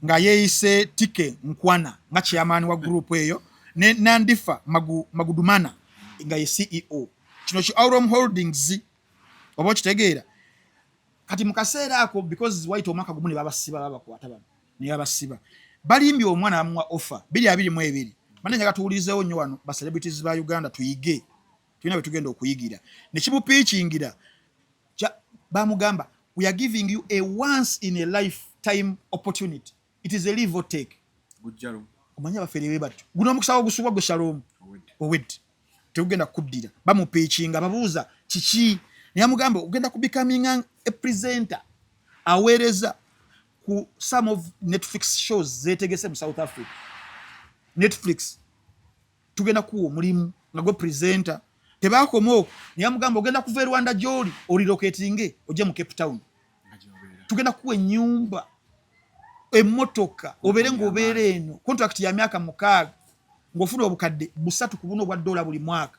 nga yeeyise Tike Nkwana nga chairman wa group eyo ne Nandifa Magudumana nga ye CEO kino ki Aurum Holdings oba kitegeera kati mukaseera ako because white omaka gumuni babasiba babakwata bano ne babasiba balimbi omwana amwa offer 2022 manenya gatuulizeewo nnyo wano ba celebrities ba Uganda tuyige tulina bwe tugenda okuyigira ne kimupiikingira bamugamba we are giving you a once in a lifetime opportunity. It is a live or take. Bujjalo. Omanya bafere batyo. Guno omukisa ogusubwa gwe Shalom. Owed. Tegenda kuddira. Bamupeechinga babuuza kiki niyamugamba ogenda ku becoming a presenter aweereza ku some of Netflix shows zetegese mu South Africa. Netflix tugenda kuwa omulimu nga gwe presenter tebakomo niyamugamba ogenda kuva Rwanda gyoli orilocatinge ojje mu Cape Town tugenda kuwa ennyumba emmotoka obeere ng'obeera eno contract ya myaka 6 ng'ofuna obukadde 3 ku buno bwa $1 buli mwaka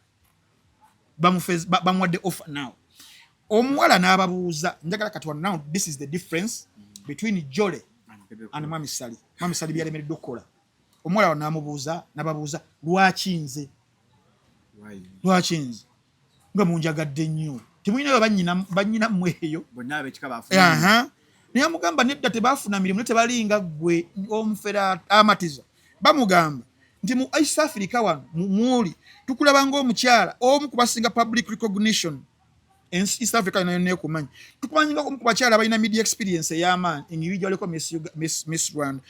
bamuwadde offer now. Omuwala n'ababuuza njagala kati wano now this is the difference between Jole and Mami Sally. Mami Sally byalemeredde okukola. Omuwala n'amubuuza n'ababuuza lwaki nze nga munjagadde nnyo temulinayo bannyina mmweyo bonna ab'ekika baafuna naye amugamba nedda tebaafuna mirimu ne tebalinga gwe omufera amatiza bamugamba nti mu East Africa wano mwoli tukulaba ng'omukyala omu kubasinga public recognition East Africa nayo kumanyi tukumanyinga omu ku bakyala balina media experience ey'amaanyi engeri gy'oliko Miss Rwanda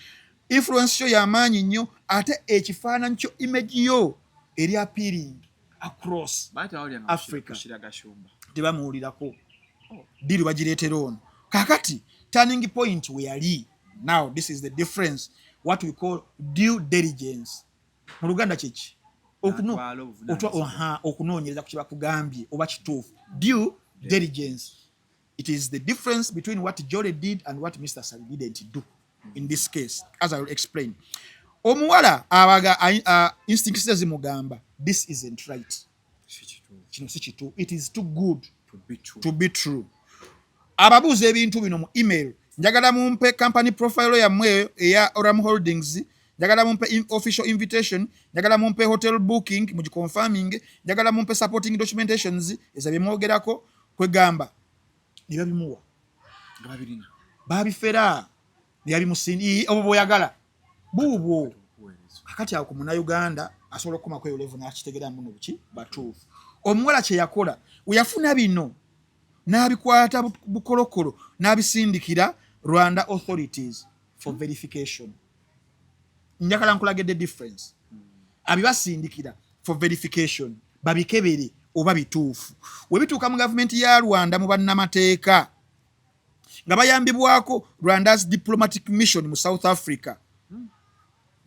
influence yo y'amaanyi nnyo ate ekifaananyi kyo image yo eri appealing across Africa tebamuwulirako diri bagireetera ono kakati turning point we yali now this is the difference what we call due diligence mu Luganda kiki okunoonyereza ku kibakugambye oba kituufu due diligence it is the difference between what Jole did and what Mr. Sally didn't do in this case as I will explain. Omuwala abaga instincts zimugamba this isn't right kino si kitu it is too good to be true. Ababuuza ebintu bino mu email njagala mumpe company profile yammwe eya Oram Holdings njagala mumpe official invitation njagala mumpe hotel booking mu confirming njagala mumpe supporting documentations ezabye mwogerako kwegamba nibabimuwa ngababirina babifera nibabimusindi obo boyagala buubwo akati ako muna Uganda asobola okukoma kweyo level n'akitegera muno buki batuufu. Omuwala kye yakola uyafuna bino n'abikwata bukolokolo n'abisindikira Rwanda authorities for verification. Njagala nkulagedde difference abibasindikira for verification babikebere oba bituufu we bituuka mu government ya Rwanda mu bannamateeka nga bayambibwako Rwanda's diplomatic mission mu South Africa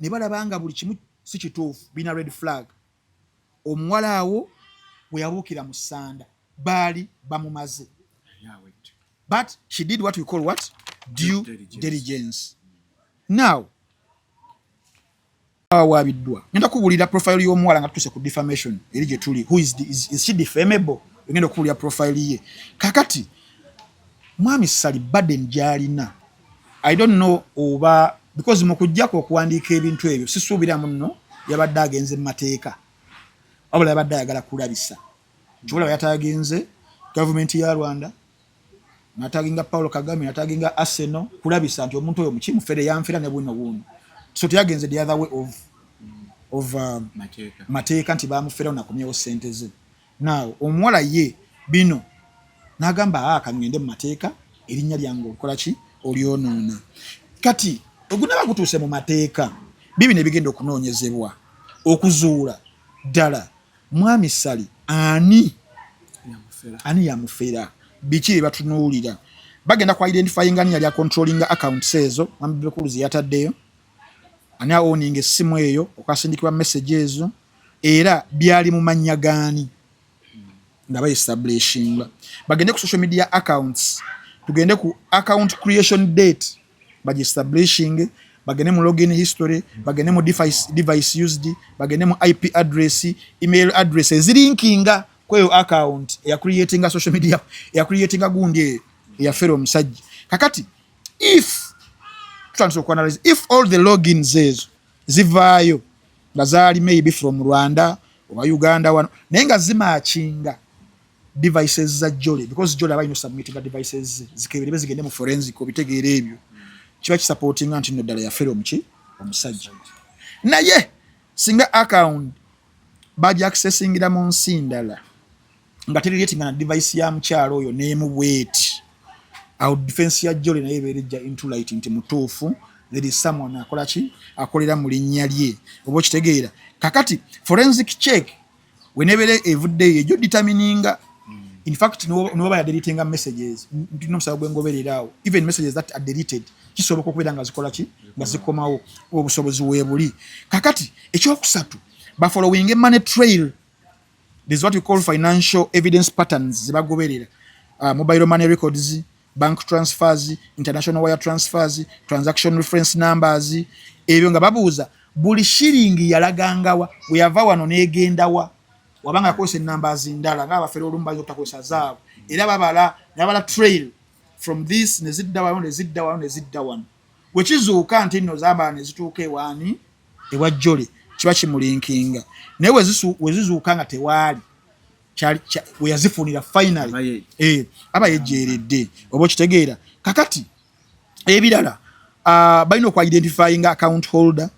ne balabanga buli kimu si kituufu bina red flag. Omuwala awo we yabuukira mu ssanda baali bamumaze but she did what we call what due diligence. Now wabiddwa ngenda kubulira profile y'omuwala nga tutuse ku defamation eri gye tuli who is she defamable ngenda kubulira profile ye kakati Mwami Sally burden gyalina I don't know oba because mukujjako okuwandiika ebintu ebyo sisuubira muno yabadde agenze mu mateeka wabula yabadde ayagala kulabisa kibula yatagenze government ya Rwanda nataginga Paulo Kagame nataginga Arsenal kulabisa nti omuntu oyo mukimu fere yamfira ne buno buno so tuyagenze the other way of mateeka nti bamufera nakomyewo sente ze. Now omuwala ye bino nagamba akangende mu mateeka erinnya lyange okola ki olyonoona kati oguna bagutuuse mu mateeka bibi ne bigenda okunoonyezebwa okuzuula ddala Mwami Sally ani yamufera biki batunuulira bagenda ku identifying ani yali controlling accounts ezo Mambekuluzi yataddeyo ani owning essimu eyo okasindikibwa message ezo era byali mu mannya gaani nga baestablishinga bagende ku social media accounts tugende ku account creation date establishing bagende mu login history bagende mu device used bagende mu IP address email address zilinkinga kweyo account ya creating a social media ya creating a gundi ya fero msajja kakati if analyze if all the logins ezo zivaayo bazali maybe from Rwanda or Uganda one nenga zimachinga devices za Jole because Jole abayino submitting devices zikebere zigende mu forensic obitegeere ebyo kiba supporting anti no dala ya fero mchi omusajja naye singa account baji accessing ida mu nsindala nga creating na device ya mchalo oyo name wait our defense ya Jole naye bereja into light into mutufu there is someone akola ki akolera mu linnya lye obo kitegeera kakati forensic check whenever every day you determining in fact no ba deleting messages ndino msaba gwengobererawo even messages that are deleted kisoboka okubeera nga zikola ki nga zikomawo obusobozi webuli kakati ekyokusatu ba following a money trail. There's what we call financial evidence patterns zibagoberera mobile money records, bank transfers, international wire transfers, transaction reference numbers. Ebyo nga babuuza buli shilingi yalagangawa weyava wano negendawa wabanga kose numbers ndala nga bafere olumba zotakosa zaabo era babala trail from this nezidda wano wekizuuka nti nno zaba nezituuka ewani ewajjole kiba kimulinkinga naye wezizuuka nga tewaali weyazifunira finally aba yejeeredde oba okitegeera kakati ebirala balina okwa-identifying account holder,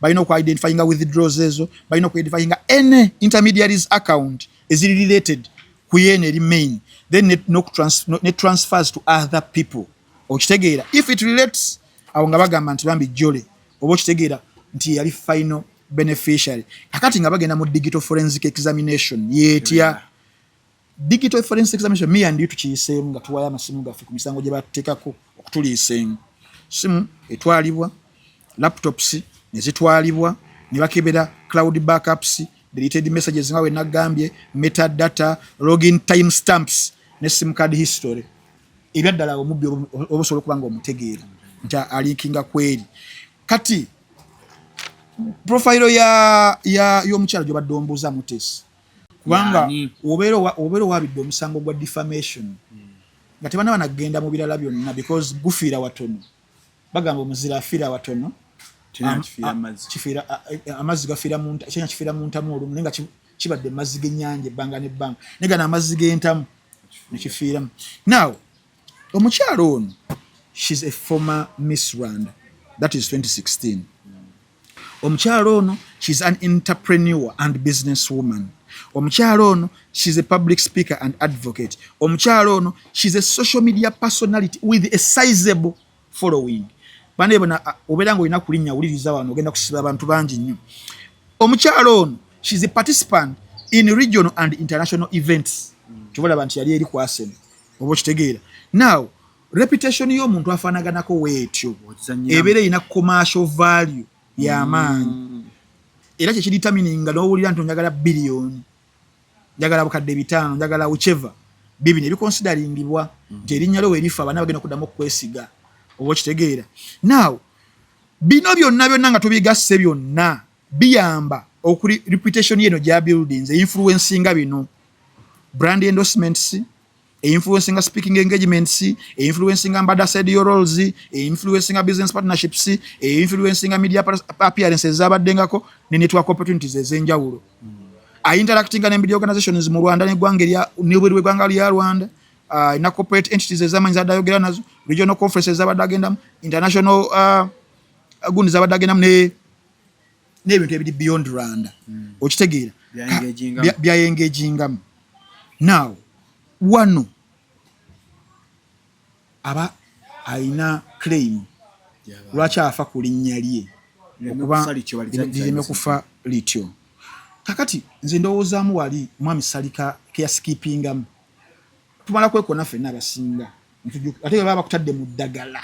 balina okwa-identifying withdrawals ezo, balina okwa-identifying any intermediaries account is related ku yene eri main, then net transfers to other people. Okitegeera if it relates awo nga bagamba nti bambi jole oba okitegeera nti yali final beneficiary. Kakati nga bagenda mu digital forensic examination yetya digital forensic examination me and you tukiyiseemu nga tuwaya amasimu gaffe ku misango gye bateekako okutuliiseemu simu etwalibwa, laptops nezitwalibwa, ne bakebera cloud backups, deleted messages nga we nagambye, metadata, login timestamps ne sim card history. Ebyaddala omubbi obusobola okuba nga omutegeera nti alinkinga kweri. Kati profile y'omukyala gy'obadde ombuuza mutesi kubanga obeera wabidde omusango gwa defamation nga tebana banagenda mu birala byonna because gufiira watono. Bagamba omuzira afiira watono amazzi gafiira munta ekenya kifiira muntamu olumu naye nga kibadde mazzi g'ennyanja ebbanga n'ebbanga naye gano amazzi g'entamu nekifiiramu. Now omukyala ono she's a former Miss Rwanda, that is 2016. Omukyala ono she's an entrepreneur and businesswoman. Omukyala ono she's a public speaker and advocate. Omukyala ono she's a social media personality with a sizable following. Bane bona obeera nga olina kulinnya wuliriza wano ogenda kusiba abantu bangi nnyo. Omukyala ono she's a participant in regional and international events. Tubalaba nti yali eri ku Arsenal oba okitegeera. Now reputation y'omuntu afaanaganako weetyo ebeera erina commercial value y'amaanyi era kye kidetermininga n'owulira nti njagala biliyoni, njagala bukadde 5, njagala whichever bibino ebiconsideringibwa nti erinnya lyo werifa abaana bagenda okuddamu okwesiga oba okitegeera. Now bino byonna nga tubigasse byonna biyamba okuli reputation yeno gya buildings influencinga bino brand endorsements, influencing speaking engagements, influencing ambassadorial roles, influencing business partnerships, influencing media appearances zabadengako ne network opportunities ezenjawulo. Interacting ne media organizations mu Rwanda ne gwanga n'obwerwe gwanga lya Rwanda, na corporate entities ezamanyi zadayogera nazo, regional conferences zabadagendamu, international gundi zabadagendamu n'ebintu ebiri beyond Rwanda. Okitegeera bya engagingamu. Now wano aba aina claim lwaki afa ku linnya lye okuba lireme kufa lityo. Kakati nze ndowoozaamu wali mwami Salika ke yaskipingamu tumala kwekona ffenna abasinga ate baba bakutadde mu ddagala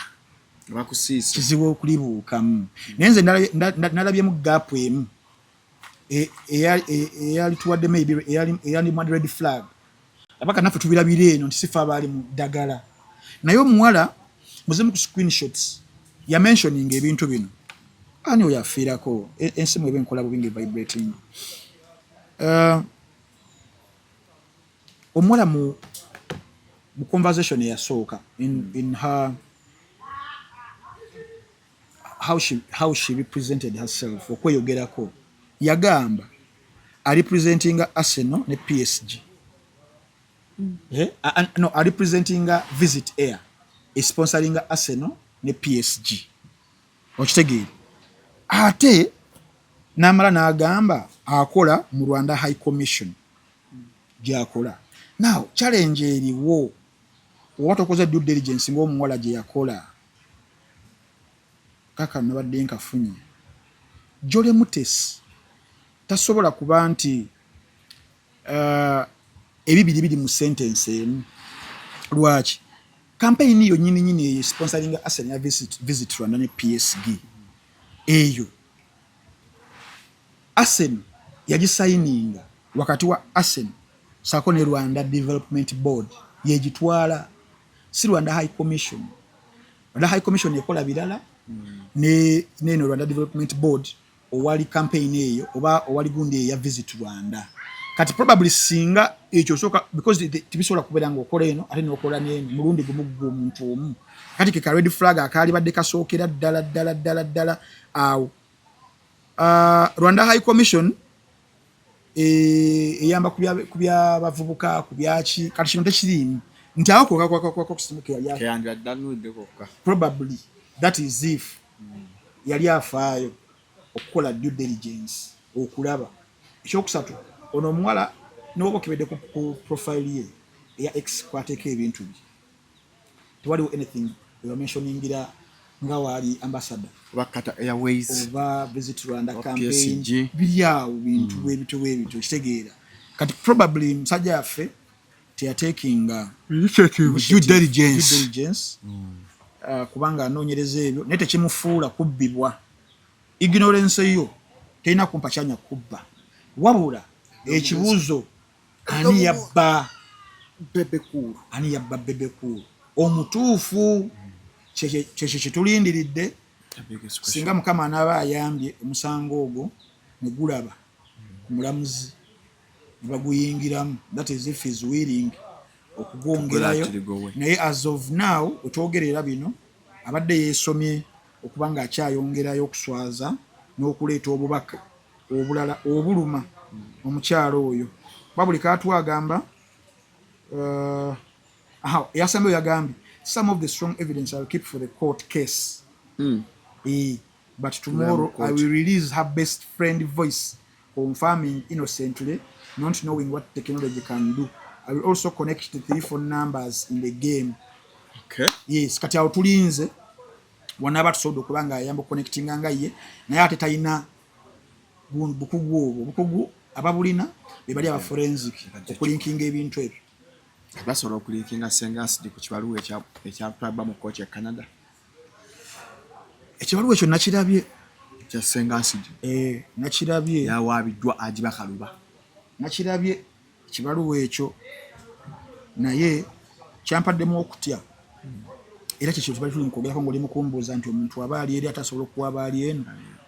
bakusiisa kizibu okulibuukamu naye nze nalabyemu gaapu emu eyali tuwadde maybe eyali mu red flag abaka naffe tubirabire eno nti sifa abaali mu ddagala naye omuwala muzimu ku screenshots ya mentioning ebintu bino ani oyo afiirako ensimu eba enkola bubingi vibrating. Omuwala mu conversation eyasooka in her how she represented herself okweyogerako yagamba representing Arsenal ne PSG. No, are representing Visit Air is sponsoring Arsenal ne PSG. Okitegeera ate namala n'agamba akola mu Rwanda High Commission gyakola. Now challenge eriwo watokoze due diligence ng'omuwala gye yakola kaka nabadde nkafunye Jole Mutesi tasobola kuba nti ebibiri biri mu sentence emu. Lwaki campaign yo nyini sponsoring Arsenal ya visit Rwanda ne PSG eyo Arsenal yagisigninga wakati wa Arsenal sako ne Rwanda Development Board yegitwala si Rwanda High Commission. Rwanda High Commission ekola bilala ne Rwanda Development Board owali campaign eyo oba owali gundi ya visit Rwanda. Kati probably singa ekyo soka because tibisola kubera ngo okola eno ate nokola ne mulundi gumu muntu omu. Kati ke red flag akali badde kasookera ddala awo. Rwanda High Commission eyamba kubya bavubuka kubyaki kati kino tekirimu nti awo kwa kusimuka probably that is if yali afaayo okukola due diligence okulaba ekyokusatu ono mwala n'obo kibedde ku profile ye ya ex kwateka ebintu bye tewaliwo anything we are mentioning nga wali ambassador Qatar Airways oba visit Rwanda campaign biriawo bintu ebito kitegeera kati probably msajja yaffe taking due diligence kubanga anoonyereza ebyo naye tekimufuula kubbibwa ignorance yo terina kumpachanya kubba wabula ekibuuzo ani yabba bebekulu omutuufu kyekyo tulindiridde singa mukama anaaba ayambye omusango ogwo ne gulaba ku mulamuzi ne baguyingiramu that is if is willing okugwongerayo naye as of now otwogerera bino abadde yeesomye okubanga akyayongerayo okuswaza n'okuleeta obubaka obulala obuluma omukyalo oyo babuli katwagamba yasambe yagambye some of the strong evidence I'll keep for the court case but tomorrow I will release her best friend voice confirming innocently not knowing what technology can do. I will also connect the 3 phone numbers in the game. Okay. Yes, kati awo tulinze wanaba tusobola okubanga ayamba connecting anga ye naye ate talina bukugu ababulina bebali aba forensic okulinkinga ebintu ebyo basobola okulinkinga Sengasidi ku kibaluwa ekya Praba mu coach ya Canada. Ekibaluwa ekyo nakirabye kya Sengasidi nakirabye yawabiddwa Ajiba Kaluba nakirabye ekibaluwa ekyo naye kyampaddemu okutya era kyekyo tubali tuli mukwogerako ng'oli mukumbuuza nti omuntu aba ali eri atasobola okuwa aba ali eno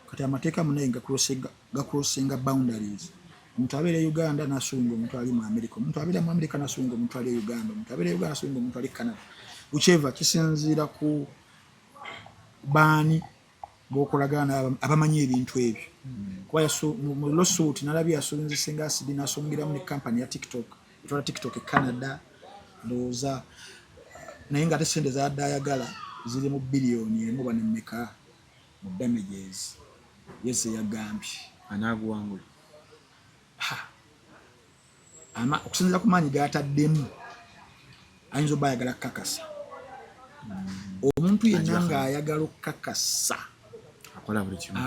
kati amateeka munaye gacrossinga boundaries. Omuntu abeera Uganda n'asunga omuntu ali mu America, omuntu abeera mu America n'asunga omuntu ali Uganda, omuntu abeera Uganda n'asunga omuntu ali Canada. Whichever kisinziira ku baani b'okolagana abamanyi ebintu ebyo. Kuba mu lawsuit nalabye yasunze Sengasidi n'asungiramu ne company ya TikTok etwala TikTok e Canada ndowooza naye nga ate sente zadde ayagala ziri mu biliyoni emu bane mmeka mu damages. Yes yagambye anaaguwangula okusinziira ku maanyi gataddemu ayinza oba ayagala kukakasa omuntu yenna ng'ayagala okukakasa akola buli kimu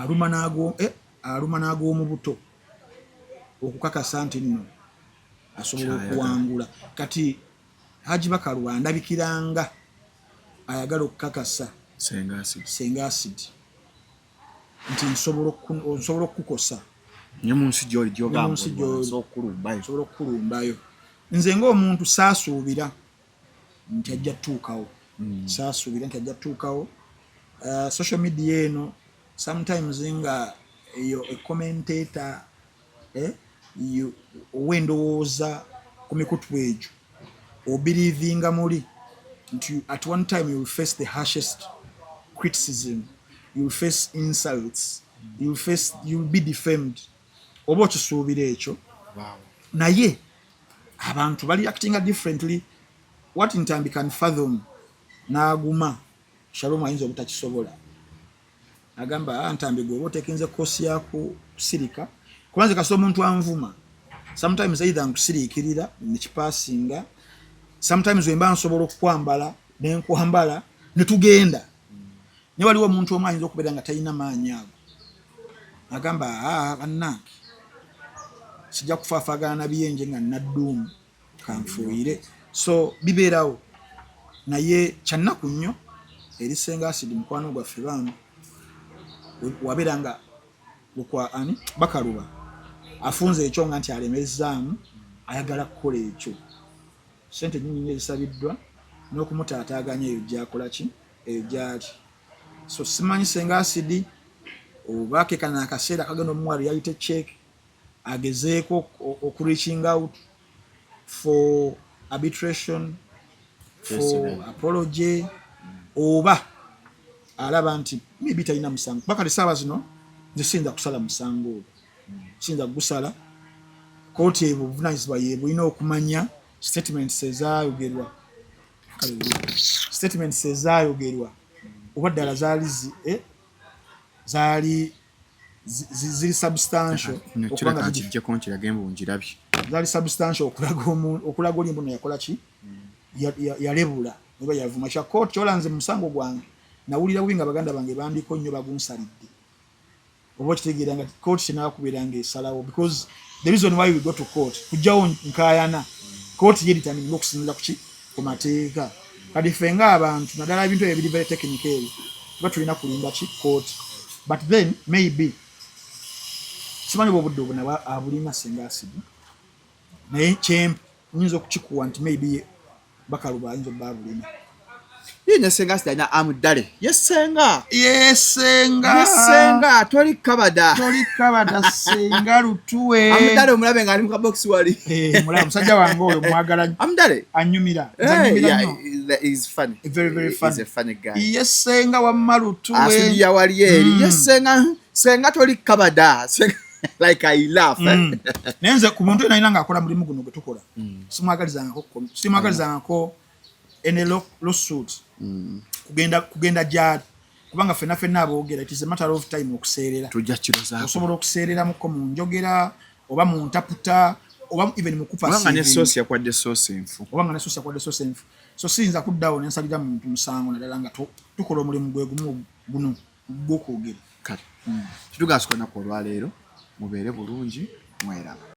aluma n'ag'omu buto okukakasa nti nno asobola okuwangula. Kati Ajiba Kaluba ndabikiranga ayagala okukakasa Sengasidi nti nsobola okukukosa nyemunsi gy'oli gy'osobola okukulumbayo. Nze ng'omuntu saasuubira nti ajja tuukawo social media eno sometimes nga eyo commentator owendowooza ku mikutu egyo obelievinga muli nti at one time you will face the harshest criticism, you will face insults, you will be defamed. Oba okisuubira ekyo naye abantu bali acting differently. What Ntambi can fathom n'aguma Shalom ayinza obutakisobola agamba Ntambi gwe otekenze kosi yako kusirika kubanze kasoma omuntu anvuma sometimes either nkusiriikirira nekipasinga sometimes wemba nsobola okukwambala nenkwambala netugenda ne waliwo omuntu omu ayinza okubeera nga talina maanyi ago agamba bannange sijja kufaafagana na biyenje nga nadduumu kanfuuyire so bibeerawo naye kyannaku nnyo eri Ssenga Acid mukwano gwaffe bano wabeera nga lukwa ani Bakaluba afunze ekyo nga nti alemezzaamu ayagala kukola ekyo sente nnyingi ezisabiddwa n'okumutaataaganya eyo gyakola ki eyo gyali so simanyi Ssenga Acid oba kekana akaseera kagenda omuwa reality check agezeeko reaching out for arbitration for apology oba alaba nti maybe talina musango bakati saawa zino nze siyinza kusala musango ogwo siyinza gusala kooti ebwo obuvunaanyizibwa yebulina okumanya statements ezaayogerwa oba ddala zaali ziri substantial zaali substantial okulaga oli mbuno yakola ki yalebula oba yavuma kya kooti kyolanze musango gwange nawulira bubi nga baganda bange bambiko nnyo bagunsalidde oba okitegeera nga kooti kyenakubeera esalawo because the reason why we go to court kujjawo nkaayana kooti yeritanira okusinziira ku mateeka kati ffe ng'abantu naddala ebintu ebyo biri very technical tuba tulina kulinda ki kooti but then maybe simanyi bwobudde obuna abulina Ssenga Acid naye nyinza okukikuwa nti maybe Bakaluba ayinza obba abulina yine Ssenga Acid alina amuddale Ssenga toli kabada Ssenga lutuwe amuddale omulabe nga ali mu kabox wali mulabe musajja wange oyo mwagala amuddale anyumira nnyo is funny very funny. He's a funny guy Ssenga wamma lutuwe asidia wali eri Ssenga toli kabada like I laugh nenze ku muntu ena nga akola mulimu guno gwe tukola simwagalizangako ene lawsuit kugenda gyali kubanga ffenna aboogera it is a matter of time okuseerera tujja kirozaako osobola okuseereramuko mu njogera oba mu ntaputa oba even mu kupa obanga ne sosi yakwadde sosi enfu so siyinza kuddawo nensalira muntu musango naddala nga tukola omulimu gwe gumu guno gw'okwogera kale kitugaasukanaku olwaleero mubeere bulungi mweraba